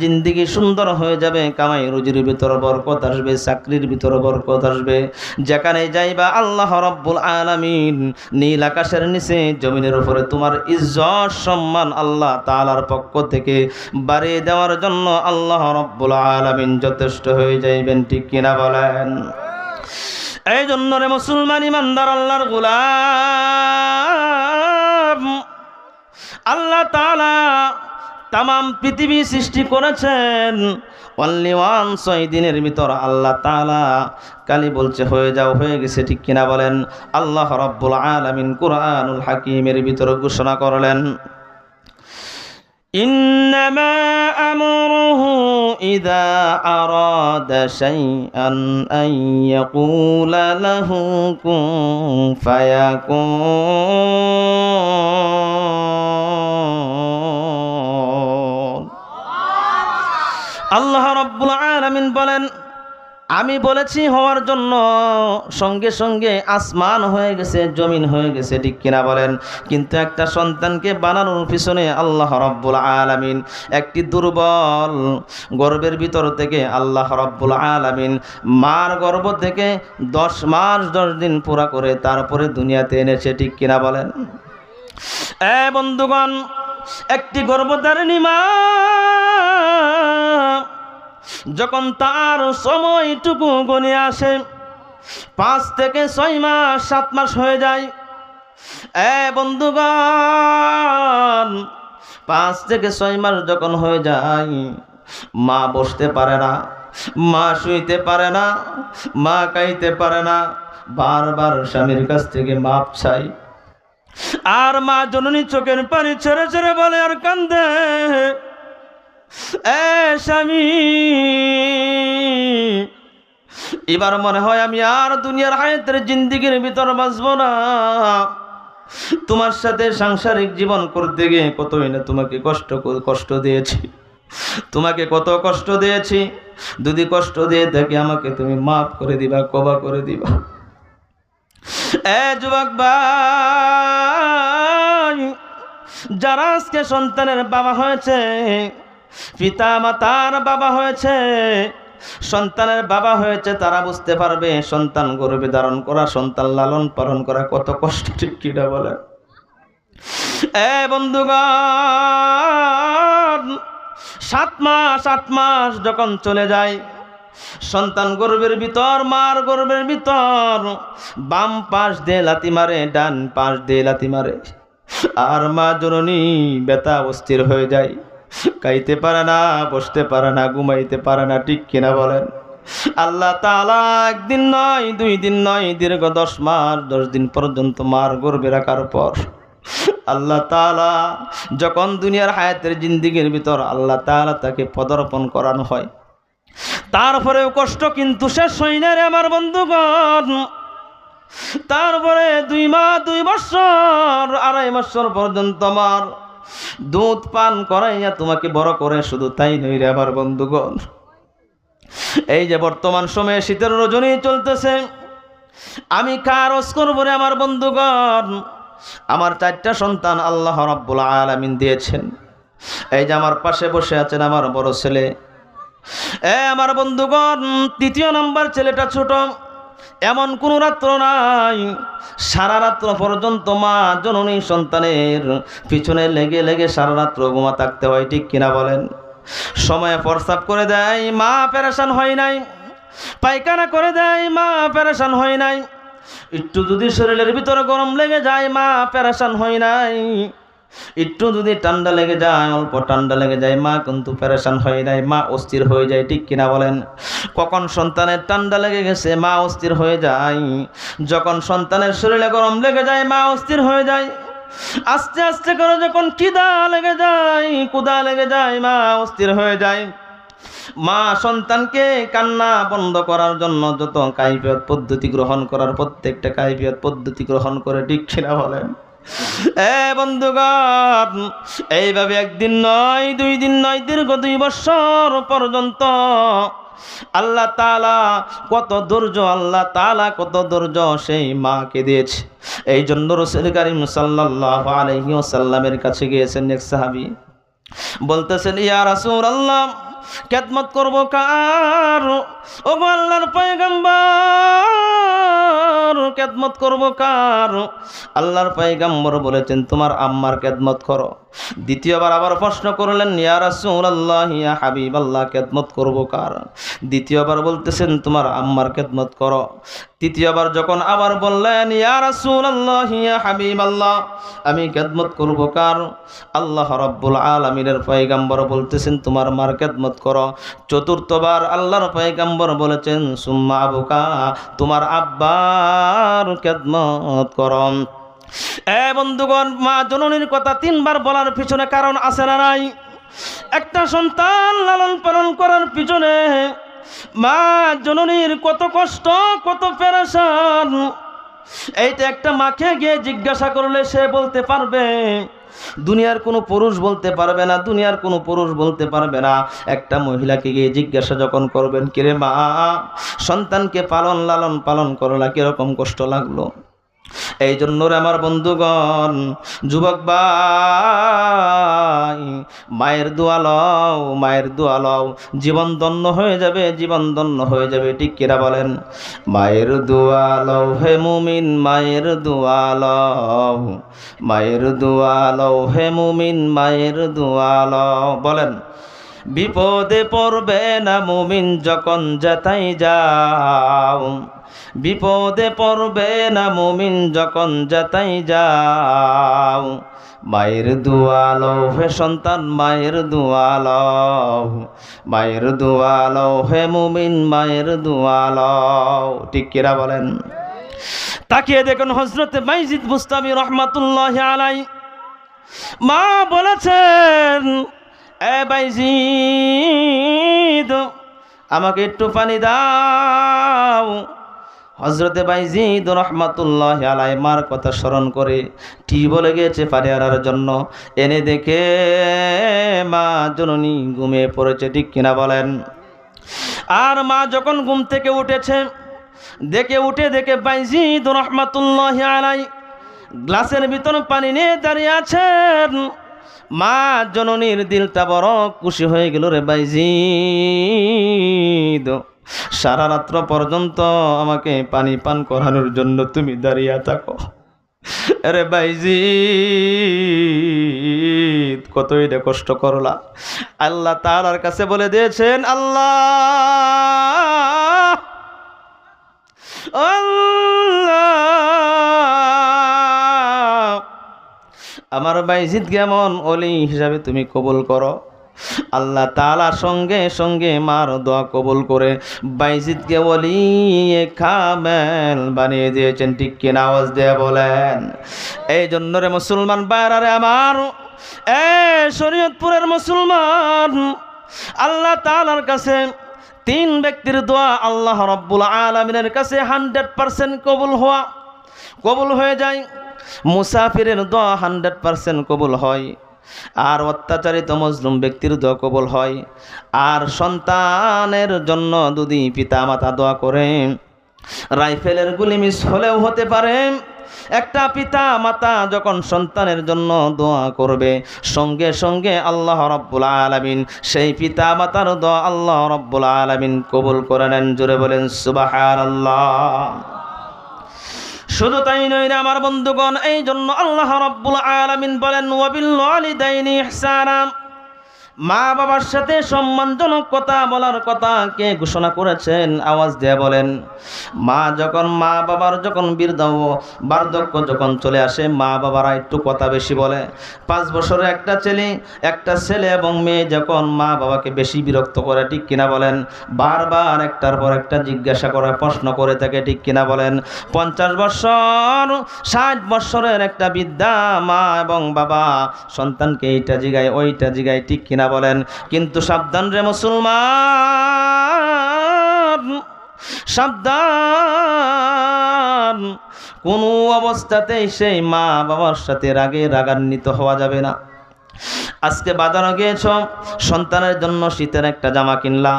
জিন্দিগি সুন্দর হয়ে যাবে। কামাই রুজির ভিতর বরকত আসবে, চাকরির ভিতর বরকত আসবে। যেখানে যাইবা আল্লাহ রাব্বুল আলামিন নীল আকাশের নিচে জমিনের উপরে তোমার ইজ্জত সম্মান আল্লাহ তাআলার পক্ষ থেকে বাড়িয়ে দেওয়ার জন্য আল্লাহ রাব্বুল আলামিন যথেষ্ট হয়ে যাইবেন। ঠিক কিনা বলেন? এই জন্য রে মুসলমান ইমানদার আল্লাহর গোলাম, আল্লাহ তাআলা তামাম পৃথিবী সৃষ্টি করেছেন অনলি 6 দিনের ভিতর। আল্লাহ তাআলা কালি বলছে হয়ে যাও, হয়ে গেছে। ঠিক কিনা বলেন? আল্লাহ রাব্বুল আলামিন কুরআনুল হাকিমের ভিতর ঘোষণা করলেন, ইন্নামা আমরুহু ইযা আরাদা শাইআন আন ইয়াকুলা লাহু কুন ফায়াকুন। আল্লাহ রাব্বুল আলামিন বলেন, আমি বলেছি হওয়ার জন্য, সঙ্গে সঙ্গে আসমান হয়ে গেছে, জমিন হয়ে গেছে। ঠিক কিনা বলেন? কিন্তু একটা সন্তানকে বানানোর পিছনে আল্লাহ রাব্বুল আলামিন একটি দুর্বল গর্ভের ভিতর থেকে আল্লাহ রাব্বুল আলামিন মার গর্ভ থেকে 10 মাস 10 দিন পুরা করে তারপরে দুনিয়াতে এনেছে। ঠিক কিনা বলেন? বন্ধুগণ, একটি গর্ভধারিণী মা যখন তার সময়টুকু গণে আসে, 5 থেকে 6 মাস 7 মাস হয়ে যায়। বন্ধুগণ, 5 থেকে 6 মাস যখন হয়ে যায়, মা বসতে পারে না, মা শুইতে পারে না, মা খাইতে পারে না, বারবার স্বামীর কাছ থেকে মাপ চাই। আর মা জননী চোখের পানি ছেড়ে ছেড়ে বলে আর কান্দে, স্বামী, এবার মনে হয় আমি আর দুনিয়ার হায়াতের জিন্দিগির ভিতর বাঁচব না। তোমার সাথে সাংসারিক জীবন করতে গিয়ে কতই না তোমাকে কষ্ট দিয়েছি, তোমাকে কত কষ্ট দিয়েছি। যদি কষ্ট দিয়ে থাকি আমাকে তুমি মাফ করে দিবা, ক্ষমা করে দিবা। যুবক ভাই, যারা আজকে সন্তানের বাবা হয়েছে, পিতা মাতার বাবা হয়েছে, সন্তানের বাবা হয়েছে, তারা বুঝতে পারবে সন্তান গর্ভে ধারণ করা, সন্তান লালন পালন করা কত কষ্ট। ঠিক কিনা বলে? বন্ধুগণ, 7 মাস যখন চলে যায়, সন্তান গর্ভের ভিতর, মার গর্ভের ভিতর বাম পাশ দিয়ে লাথি মারে, ডান পাশ দিয়ে লাথি মারে, আর মা জননী ব্যথা অস্থির হয়ে যায়, খাইতে পারে না, বসতে পারে না, ঘুমাইতে পারে না। ঠিক কিনা বলেন? আল্লাহ তাআলা 1 দিন নয়, 2 দিন নয়, দীর্ঘ 10 মাস 10 দিন পর্যন্ত মার গর্ভে রাখার পর আল্লাহ তাআলা যখন দুনিয়ার হায়াতের জিন্দিগির ভিতর আল্লাহ তাআলা তাকে পদার্পণ করানো হয়, তারপরেও কষ্ট কিন্তু শেষ হয় না রে আমার বন্ধুগণ। তারপরে 2 মাস 2 বছর 2.5 বছর পর্যন্ত আমার দুধ পান করাইয়া তোমাকে বড় করে, শুধু তাই নই রে আমার বন্ধুগণ, এই যে বর্তমান সময়ে শীতের রজনী চলতেছে, আমি কারজ করবো রে আমার বন্ধুগণ। আমার 4টা সন্তান আল্লাহ রাব্বুল আলামিন দিয়েছেন। এই যে আমার পাশে বসে আছেন আমার বড় ছেলে, আমার বন্ধুগণ, 3য় নাম্বার ছেলেটা ছোট। এমন কোন রাত্র নাই সারা রাত্র পর্যন্ত মা জননী সন্তানের পিছনে লেগে লেগে সারা রাত্র ঘুমা থাকতে হয়। ঠিক কিনা বলেন? সময়ে প্রস্রাব করে দেয়, মা পেরেশান হয় নাই। পায়খানা করে দেয়, মা পেরেশান হয় নাই। একটু যদি শরীরের ভিতরে গরম লেগে যায়, মা পেরেশান হয় নাই। একটু যদি ঠান্ডা লেগে যায়, অল্প ঠান্ডা লেগে যায়, মা কিন্তু পেরেশান হয়ে যায়, মা অস্থির হয়ে যায়, ঠিক কিনা বলেন? কখন সন্তানের ঠান্ডা লেগে গেছে মা অস্থির হয়ে যায়, যখন সন্তানের শরীরে গরম লেগে যায় মা অস্থির হয়ে যায়, আস্তে আস্তে করে যখন ক্ষুধা লেগে যায় মা অস্থির হয়ে যায়। মা সন্তানকে কান্না বন্ধ করার জন্য যত কাইফিয়ত পদ্ধতি গ্রহণ করার প্রত্যেকটা কাইফিয়ত পদ্ধতি গ্রহণ করে, ঠিক কিনা বলেন? বন্ধুগণ, এইভাবে একদিন নয়, 2 দিন নয়, দীর্ঘ 2 বছর পর্যন্ত আল্লাহ তাআলা কত ধৈর্য সেই মাকে দিয়েছে। এই জন্য রাসূল কারীম সাল্লাল্লাহু আলাইহি ওয়াসাল্লামের কাছে গিয়েছেন এক সাহাবী, বলতেছেন, ইয়া রাসূলুল্লাহ, খেদমত করব কার? ওগো আল্লাহর পয়গম্বর, খেদমত করব কার? আল্লাহর পয়গম্বর বলেছেন, তোমার আম্মার খেদমত করো। দ্বিতীয়বার আবার প্রশ্ন করলেন, ইয়া রাসূলুল্লাহ, ইয়া হাবিবাল্লাহ, খেদমত করব কার? দ্বিতীয়বার বলতেছেন, তোমার আম্মার খেদমত করো। তৃতীয়বার যখন আবার বললেন, ইয়া রাসূলুল্লাহ, ইয়া হাবিবাল্লাহ, আমি খেদমত করব কার? আল্লাহ রাব্বুল আলামিনের পয়গম্বর বলতেছেন, তোমার মার খেদমত করো। চতুর্থবার আল্লাহর পয়গম্বর বলেছেন, সুম্মা আবুকা, তোমার আব্বার খেদমত করো। বন্ধুগণ, মা জননীর কথা 3 বার বলার পিছনে কারণ আছে না নাই? একটা সন্তান লালন পালন করার পিছনে মা জননীর কত কষ্ট, কত পেরেশান, এইটা একটা মাকে গিয়ে জিজ্ঞাসা করলে সে বলতে পারবে। দুনিয়ার কোনো পুরুষ বলতে পারবে না, দুনিয়ার কোনো পুরুষ বলতে পারবে না। একটা মহিলাকে গিয়ে জিজ্ঞাসা যখন করবেন, কিরে মা, সন্তানকে লালন পালন করলা, কিরকম কষ্ট লাগলো? এই জন্য রে আমার বন্ধুগণ, যুবক ভাই, মায়ের দোয়া লও, জীবন ধন্য হয়ে যাবে, জীবন ধন্য হয়ে যাবে, ঠিক কিনা বলেন? মায়ের দোয়া লও হে মুমিন, মায়ের দোয়া লও, মায়ের দোয়া লও হে মুমিন, মায়ের দোয়া লও। বলেন, বিপদে পড়বে না মুমিন যখন যেথায় যাও, বিপদে পড়বে না মুমিন যখন যেথায় যাও। মায়ের দোয়া লও হে সন্তান, মায়ের দোয়া লও, মায়ের দোয়া লও হে মুমিন, মায়ের দোয়া লও, ঠিক কিনা বলেন? তাকিয়ে দেখুন হযরতে বাইজিদ বুস্তামি রহমাতুল্লাহি আলাইহি, মা বলেছেন, এ বাইজিদ, আমাকে একটু পানি দাও। হযরতে বাইজিদ রহমাতুল্লাহি আলাইহি মার কথা স্মরণ করে টিউবওয়েলে গিয়েছে পানি আনার জন্য। এনে দেখে মা জননী ঘুমিয়ে পড়েছে, ঠিক কিনা বলেন? আর মা যখন ঘুম থেকে উঠেছে, দেখে বাইজিদ রহমাতুল্লাহি আলাইহি গ্লাসের ভিতর পানি নিয়ে দাঁড়িয়ে আছেন। মা জননীর দিলটা বড় খুশি হয়ে গেল, রে বাইজিদ, সারা রাত্র পর্যন্ত আমাকে পানি পান করানোর জন্য তুমি দাঁড়িয়ে থাকো। আরে বাইজিদ, কতই না কষ্ট করলা। আল্লাহ তাআলার কাছে বলে দিয়েছেন, আল্লাহ আমার বাইজিদ কেমন ওলি হিসাবে তুমি কবুল করো। আল্লাহ তাআলা সঙ্গে সঙ্গে মার দোয়া কবুল করে বাইজিদকে ওলি কামেল বানিয়ে দিয়েছেন, ঠিক কিনা? আওয়াজ দিয়ে বলেন। এই জন্য রে মুসলমান বাইরে আমার, শরীয়তপুরের মুসলমান, আল্লাহ তাআলার কাছে 3 ব্যক্তির দোয়া আল্লাহ রাব্বুল আলামিনের কাছে 100% কবুল হয়ে যায়। মুসাফিরের দোয়া 100% কবুল হয়, আর অত্যাচারিত মজলুম ব্যক্তির দোয়া কবুল হয়। আর সন্তানের জন্য যদি পিতা মাতা দোয়া করে, রাইফেলের গুলি মিস হলেও হতে পারে, একটা পিতা মাতা যখন সন্তানের জন্য দোয়া করবে, সঙ্গে সঙ্গে আল্লাহ রাব্বুল আলামিন সেই পিতা মাতার দোয়া আল্লাহ রাব্বুল আলামিন কবুল করে নেন। জোরে বলেন সুবহানাল্লাহ। শুধু তাই নয় রে আমার বন্ধুগণ, এই জন্য আল্লাহ রাব্বুল আলামিন বলেন, ওয়াবিল ওয়ালিদাইনি ইহসানা, মা বাবার সাথে সম্মানজনক কথা বলার কথা কে ঘোষণা করেছেন? আওয়াজ দিয়ে বলেন। মা বাবার যখন বার্ধক্য যখন চলে আসে, মা বাবারা একটু কথা বেশি বলে। 5 বছরের একটা ছেলে এবং মেয়ে যখন মা বাবাকে বেশি বিরক্ত করে, ঠিক কিনা বলেন? বারবার একটার পর একটা জিজ্ঞাসা করে, প্রশ্ন করে থাকে, ঠিক কিনা বলেন? 50 বছর 60 বছরের একটা বৃদ্ধা মা এবং বাবা সন্তানকে এইটা জিগায় ওইটা জিগায়, ঠিক কিনা বলেন? কিন্তু সাবধান রে মুসলমান, সাবধান, কোনো অবস্থাতেই সেই মা বাবার সাথে রাগান্বিত হওয়া যাবে না। আজকে বাজারে গিয়েছ, সন্তানের জন্য শীতের একটা জামা কিনলা,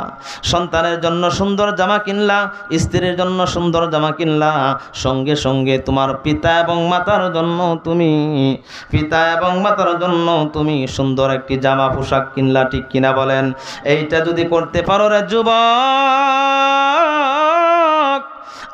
সন্তানের জন্য সুন্দর জামা কিনলা, স্ত্রীর জন্য সুন্দর জামা কিনলা, সঙ্গে সঙ্গে তোমার পিতা এবং মাতার জন্য তুমি সুন্দর একটি জামা পোশাক কিনলা, ঠিক কিনা বলেন? এইটা যদি করতে পারো রে যুবক,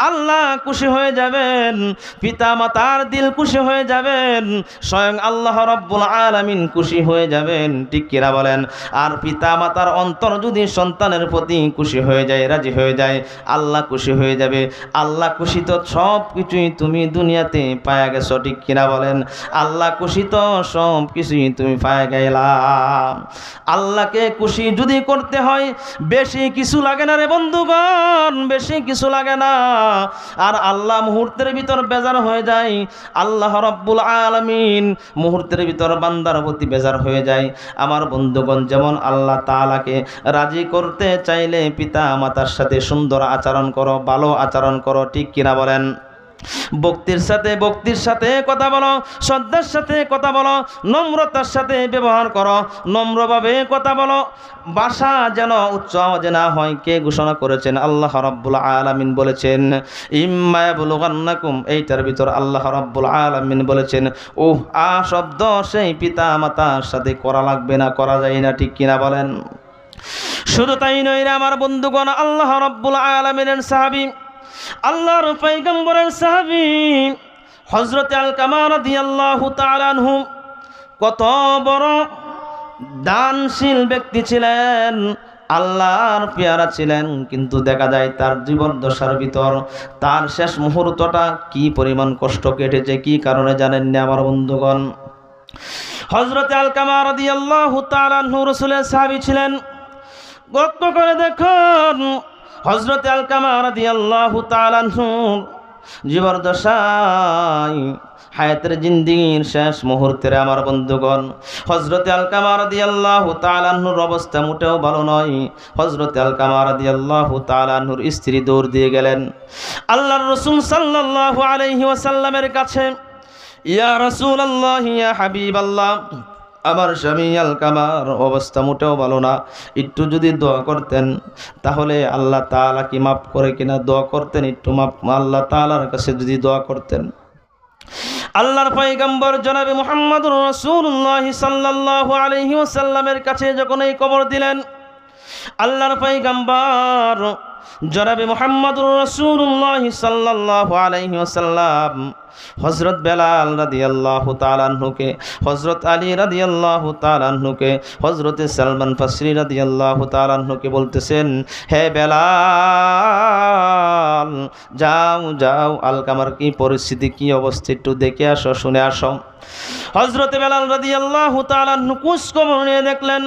আল্লাহ খুশি হয়ে যাবেন, পিতা মাতার দিল খুশি হয়ে যাবেন, স্বয়ং আল্লাহ রাব্বুল আলামিন খুশি হয়ে যাবেন, ঠিক কিনা বলেন? আর পিতা মাতার অন্তর যদি সন্তানের প্রতি খুশি হয়ে যায়, রাজি হয়ে যায়, আল্লাহ খুশি হয়ে যাবে। আল্লাহ খুশি তো সব কিছুই তুমি দুনিয়াতে পায়া গেছো, ঠিক কিনা বলেন? আল্লাহ খুশি তো সব কিছুই তুমি পায়া গেলা। আল্লাহকে খুশি যদি করতে হয় বেশি কিছু লাগে না রে বন্ধুগণ, বেশি কিছু লাগে না। আর আল্লাহ মুহূর্তের ভিতর বেজার হয়ে যায়, আল্লাহ রাব্বুল আলামিন মুহূর্তের ভিতর বান্দার প্রতি বেজার হয়ে যায়। আমার বন্ধুগণ, যেমন আল্লাহ তাআলাকে রাজি করতে চাইলে পিতা মাতার সাথে সুন্দর আচরণ করো, ভালো আচরণ করো, ঠিক কিনা বলেন? ভক্তির সাথে কথা বলো, শ্রদ্ধার সাথে কথা বলো, নম্রতার সাথে ব্যবহার করো, নম্রভাবে কথা বলো, ভাষা যেন উচ্চ আওয়াজে না হয়। কে ঘোষণা করেছেন? আল্লাহ রাব্বুল আলামিন বলেছেন, ইম্মা ইয়াবলুগান্নাকুম, এইটার ভিতর আল্লাহ রাব্বুল আলামিন বলেছেন শব্দ সেই পিতা মাতার সাথে করা লাগবে না, করা যায় না, ঠিক কিনা বলেন? শুধু তাই নয় রে আমার বন্ধুগণ, আল্লাহ রাব্বুল আলামিনের সাহাবী, আল্লাহর পয়গম্বরের সাহাবী হযরত আলকামা রাদিয়াল্লাহু তাআলা আনহু কত বড় দানশীল ব্যক্তি ছিলেন, আল্লাহর পেয়ারা ছিলেন। কিন্তু দেখা যায় তার জীবন দশার ভিতর তার শেষ মুহূর্তটা কি পরিমাণ কষ্ট কেটেছে, কি কারণে জানেন না আমার বন্ধুগণ? হযরত আলকামা রাদিয়াল্লাহু তাআলা আনহু রাসূলের সাহাবী ছিলেন। লক্ষ্য করে দেখুন, হযরত আলকামা রাদিয়াল্লাহু তাআলা আনহু জীবদ্দশায় হায়াতের জিন্দেগির শেষ মুহূর্তের আমার বন্ধুগণ, হযরত আলকামা রাদিয়াল্লাহু তাআলা আনহুর অবস্থা মোটেও ভালো নয়। হযরত আলকামা রাদিয়াল্লাহু তাআলা আনহুর স্ত্রী দৌড় দিয়ে গেলেন আল্লাহর রাসূল সাল্লাল্লাহু আলাইহি ওয়াসাল্লামের কাছে। ইয়া রাসূলুল্লাহ, ইয়া হাবিবাল্লাহ, আমার স্বামী আলকামার অবস্থা মোটেও ভালো না, একটু যদি দোয়া করতেন তাহলে আল্লাহ তাআলা কি মাফ করে কিনা দোয়া করতেন, একটু আল্লাহ তাআলার কাছে যদি দোয়া করতেন। আল্লাহর পয়গম্বর জনাবে মুহাম্মদুর রাসূলুল্লাহ সাল্লাল্লাহু আলাইহি ওয়াসাল্লামের কাছে যখন এই খবর দিলেন, আল্লাহর পয়গম্বর জনাবে মুহাম্মদুর রাসূলুল্লাহ সাল্লাল্লাহু আলাইহি ওয়াসাল্লাম হযরত বেলাল রাদিয়াল্লাহু তাআলা আনহুকে, হযরত আলী রাদিয়াল্লাহু তাআলা আনহুকে, হযরত সালমান ফাসরি রাদিয়াল্লাহু তাআলা আনহুকে বলতেছেন, হে বেলাল, যাও আলকামার কি পরিস্থিতি, কি অবস্থা একটু দেখে আসো, শুনে আসো। হযরত বেলাল রাদিয়াল্লাহু তাআলা আনহু খোঁজ খবর নিয়ে দেখলেন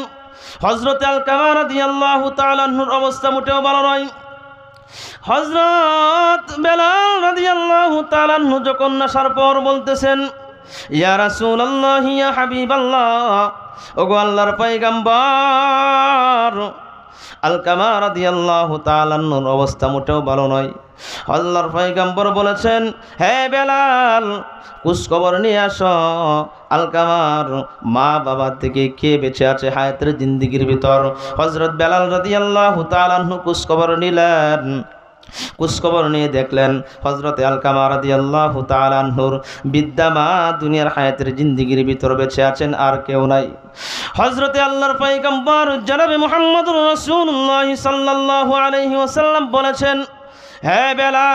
হযরত আলকামা রাদিয়াল্লাহু তাআলা আনহুর অবস্থা মোটেও ভালো নয়। হযরত বেলাল রাদিয়াল্লাহু তাআলা আনহু যখন আসার পর বলতেছেন, ইয়া রাসূলুল্লাহ, ইয়া হাবিবাল্লাহ, ওগো আল্লাহর পয়গম্বর, আলকামা রাদিয়াল্লাহু তাআলা আনহুর অবস্থা মোটেও ভালো নয়। আল্লাহর পয়গম্বর বলেছেন, হে বেলাল, খোঁজ খবর নিয়ে আসো, আলকামার মা বাবা থেকে কে বেঁচে আছে হায়াতের জিন্দেগির ভিতর। হযরত বেলাল রাদিয়াল্লাহু তাআলা আনহু খোঁজ খবর নিলেন। খোঁজ খবর নিয়ে দেখলেন হযরত আলকামা রাদিয়াল্লাহু তাআলা আনহুর বিদ্যা মা দুনিয়ার হায়াতের জিন্দেগির ভিতর বেঁচে আছেন, আর কেউ নাই। হযরত আল্লাহর পয়গম্বর জনাবে মুহাম্মদুর রাসূলুল্লাহ সাল্লাল্লাহু আলাইহি ওয়াসাল্লাম বলেছেন, হে বেলাল,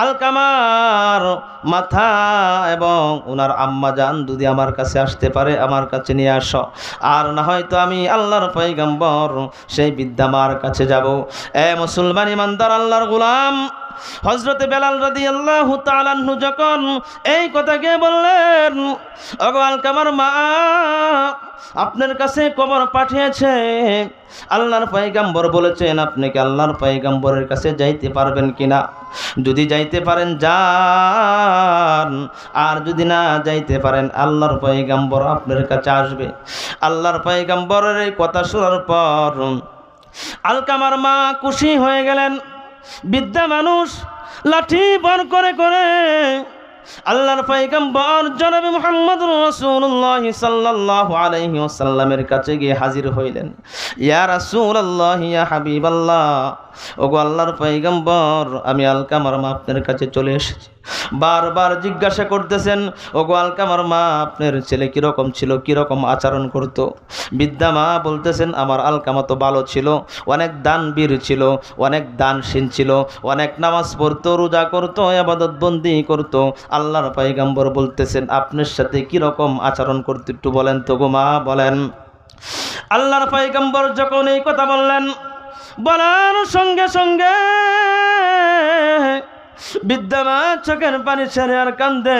আলকামার মাথা এবং ওনার আম্মা জান যদি আমার কাছে আসতে পারে আমার কাছে নিয়ে আসো, আর না হয়তো আমি আল্লাহর পয়গম্বর সেই বিদ্যামার কাছে যাব। মুসলমান ইমানদার আল্লাহর গোলাম হযরতে বেলাল রাদিয়াল্লাহু তাআলা আনহু যখন এই কথাকে বললেন, ওগো আলকামার মা, আপনার কাছে খবর পাঠিয়েছে, আল্লাহর পয়গম্বর বলেছেন আপনি কি আল্লাহর পয়গম্বরের কাছে যাইতে পারবেন কিনা? যদি যাইতে পারেন যান, আর যদি না যাইতে পারেন আল্লাহর পয়গম্বর আপনার কাছে আসবে। আল্লাহর পয়গম্বরের এই কথা শোনার পর আলকামার মা খুশি হয়ে গেলেন। বিদ্যা মানুষ লাঠি বর করে করে আল্লাহর পয়গম্বর জনাবে মুহাম্মদুর রাসূলুল্লাহ সাল্লাল্লাহু আলাইহি ওয়াসাল্লামের কাছে গিয়ে হাজির হইলেন। ইয়া রাসূলুল্লাহ, ইয়া হাবিবাল্লাহ, ওগো আল্লাহর পয়গম্বর, আমি আলকামার মা আপনার কাছে চলে এসেছি। বারবার জিজ্ঞাসা করতেছেন, ওগো আলকামার মা, আপনার ছেলে কীরকম ছিল, কীরকম আচরণ করত? বিদ্যা মা বলতেছেন, আমার আলকামা তো ভালো ছিল, অনেক দানবীর ছিল, অনেক দানশীল ছিল, অনেক নামাজ পড়তো, রোজা করতো, ইবাদত বন্দি করতো। আল্লাহর পয়গম্বর বলতেছেন আপনার সাথে কীরকম আচরণ করতো একটু বলেন তো গো মা, বলেন। আল্লাহর পয়গম্বর যখন এই কথা বললেন, বলার সঙ্গে সঙ্গে বিদ্যামা চোখের পানি ছেড়ে আর কান্দে।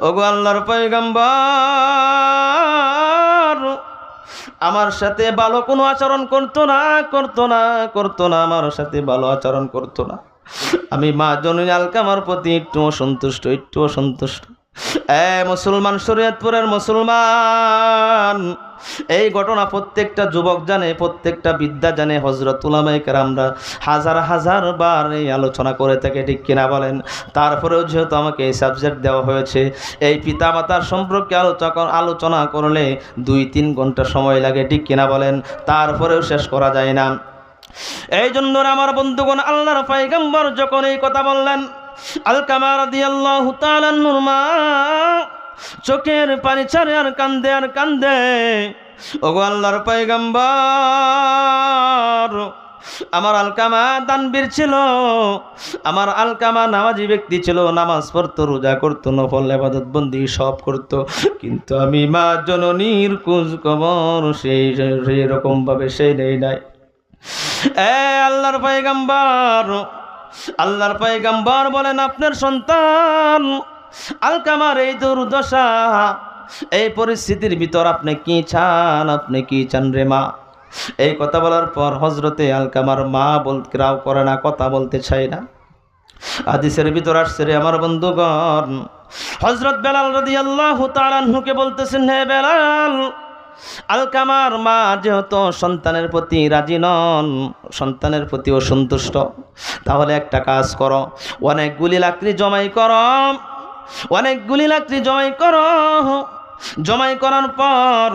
ওগো আল্লাহর পয়গম্বর, আমার সাথে ভালো কোনো আচরণ করতো না, আমার সাথে ভালো আচরণ করতো না। আমি মা জননী আলকামার প্রতি একটু অসন্তুষ্ট। মুসলমান, শরীয়তপুরের মুসলমান, এই ঘটনা প্রত্যেকটা যুবক জানে, প্রত্যেকটা বিদ্যা জানে। হযরত উলামায়ে কেরামরা হাজার হাজার বার এই আলোচনা করে থাকে, ঠিক কিনা বলেন? তারপরেও যেহেতু আমাকে এই সাবজেক্ট দেওয়া হয়েছে, এই পিতামাতার সম্পর্কে আলোচনা করলে 2-3 ঘন্টা সময় লাগে, ঠিক কিনা বলেন? তারপরেও শেষ করা যায় না। এই জন্য আমার বন্ধুগণ, আল্লাহর পয়গম্বর যখন এই কথা বললেন, আলকামা রাদিয়াল্লাহু তাআলা আনহুর মা চোখের পানি ছাড়ে আর কান্দে। ওগো আল্লাহর পয়গম্বর, আমার আলকামা দানবীর ছিল, আমার আলকামা নামাজি ব্যক্তি ছিল, নামাজ পড়তো, রোজা করতো, নফল ইবাদত বন্দি সব করতো, কিন্তু আমি মা জননীর খোঁজ খবর সেই রকম ভাবে সেই নেই নাই। আল্লাহর পয়গম্বর বলেন, আপনার সন্তান আলকামার এই দুর্দশা, এই পরিস্থিতির ভিতর আপনি কি চান রে মা? এই কথা বলার পর হযরতে আলকামার মা রাও করে না, কথা বলতে চায় না। হাদিসের ভিতর আসছে রে আমার বন্ধুগণ, হযরত বেলাল রাদিয়াল্লাহু তাআলা আনহুকে বলতেছেন, হে বেলাল, আলকামার মা যেহেতু সন্তানের প্রতি রাজি নন, সন্তানের প্রতি অসন্তুষ্ট, তাহলে একটা কাজ করো, অনেকগুলি লাকড়ি জমাই করো, জমাই করার পর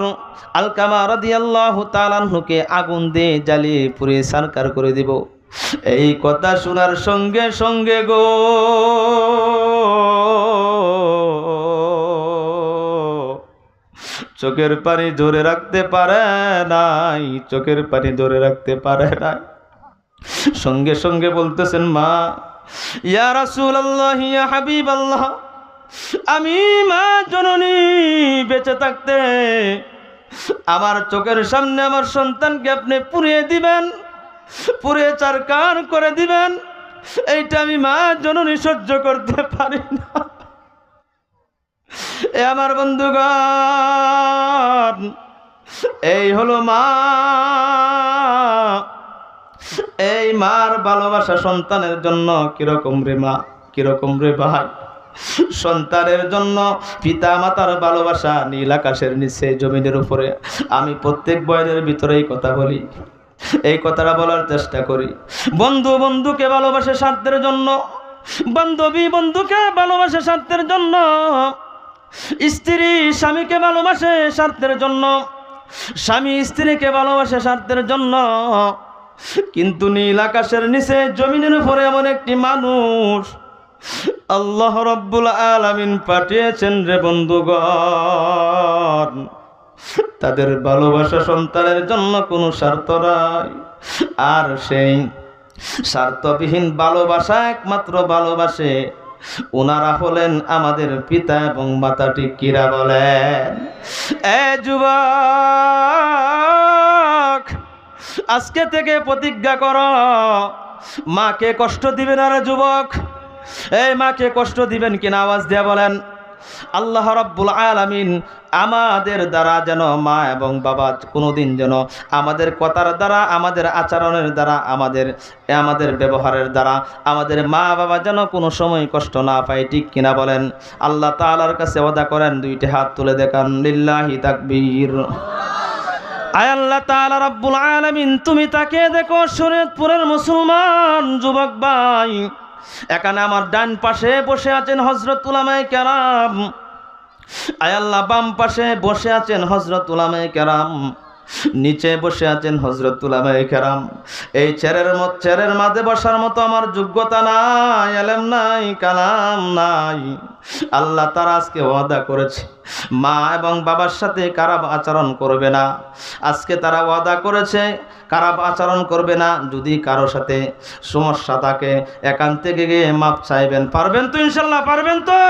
আলকামা রাদিয়াল্লাহু তাআলা আনহুকে আগুন দিয়ে জ্বালিয়ে পুড়িয়ে ছারখার করে দিব। এই কথা শোনার সঙ্গে সঙ্গে গো চোখের পানি ধরে রাখতে পারে নাই, সঙ্গে সঙ্গে বলতেছেন, মা, ইয়া রাসূলুল্লাহ, ইয়া হাবিবাল্লাহ, আমি মা জননী বেঁচে থাকতে আমার চোখের সামনে আমার সন্তানকে আপনি পুড়িয়ে দিবেন, পুড়িয়ে ছারখার করে দিবেন, এইটা আমি মা জননী সহ্য করতে পারি না। এ আমার বন্ধুগণ, এই হলো মা। এই মার ভালোবাসা সন্তানের জন্য কিরকম রে মা, কিরকম রে ভাই? সন্তানের জন্য পিতা মাতার ভালোবাসা নীল আকাশের নিচে জমিনের উপরে। আমি প্রত্যেক বয়সের ভিতরে এই কথা বলি, এই কথাটা বলার চেষ্টা করি। বন্ধু বন্ধুকে ভালোবাসে স্বার্থের জন্য, বান্ধবী বন্ধুকে ভালোবাসে স্বার্থের জন্য, স্ত্রী স্বামীকে ভালোবাসে স্বার্থের জন্য, স্বামী স্ত্রীকে ভালোবাসে স্বার্থের জন্য। কিন্তু নীল আকাশের নিচে জমিনের উপরে এমন একটি মানুষ আল্লাহ রাব্বুল আলামিন পাঠিয়েছেন রে বন্ধুগণ, তাদের ভালোবাসা সন্তানের জন্য কোনো স্বার্থ নাই। আর সেই স্বার্থবিহীন ভালোবাসা একমাত্র ভালোবাসে ওনারা হলেন আমাদের পিতা এবং মাতা। ঠিক কিরা বলেন? এ যুবক, আজকে থেকে প্রতিজ্ঞা করো, মাকে কষ্ট দিবেন। আর যুবক, এই মাকে কষ্ট দিবেন কিনা আওয়াজ দিয়ে বলেন। আল্লাহ রাব্বুল আলামিন আমাদের দ্বারা যেন মা এবং বাবা কোনোদিন যেন আমাদের কথার দ্বারা, আমাদের আচরণের দ্বারা, আমাদের ব্যবহারের দ্বারা আমাদের মা বাবা যেন কোনো সময় কষ্ট না পায়। ঠিক কিনা বলেন? আল্লাহ তাআলার কাছে ওয়াদা করেন, দুইটি হাত তুলে দেখান, লিল্লাহি তাকবীর। আয় আল্লাহ তাআলা রাব্বুল আলামিন, তুমি তাকে দেখো, শরীয়তপুরের মুসলমান যুবক ভাই, এখানে আমার ডান পাশে বসে আছেন হযরত উলামায়ে কেরাম, আয় আল্লাহ বাম পাশে বসে আছেন হযরত উলামায়ে কেরাম, নিচে বসে আছেন হযরত উলামায়ে কেরাম। এই চেয়ারের মাঝে বসার মতো আমার যোগ্যতা নাই, ইলম নাই, কালাম নাই। আল্লাহ তারা আজকে ওয়াদা করেছে মা এবং বাবার সাথে খারাপ আচরণ করবে না। আজকে তারা ওয়াদা করেছে খারাপ আচরণ করবে না। যদি কারো সাথে সমস্যা থাকে এখান থেকে গিয়ে মাপ চাইবেন। পারবেন তো? ইনশাল্লাহ পারবেন তো?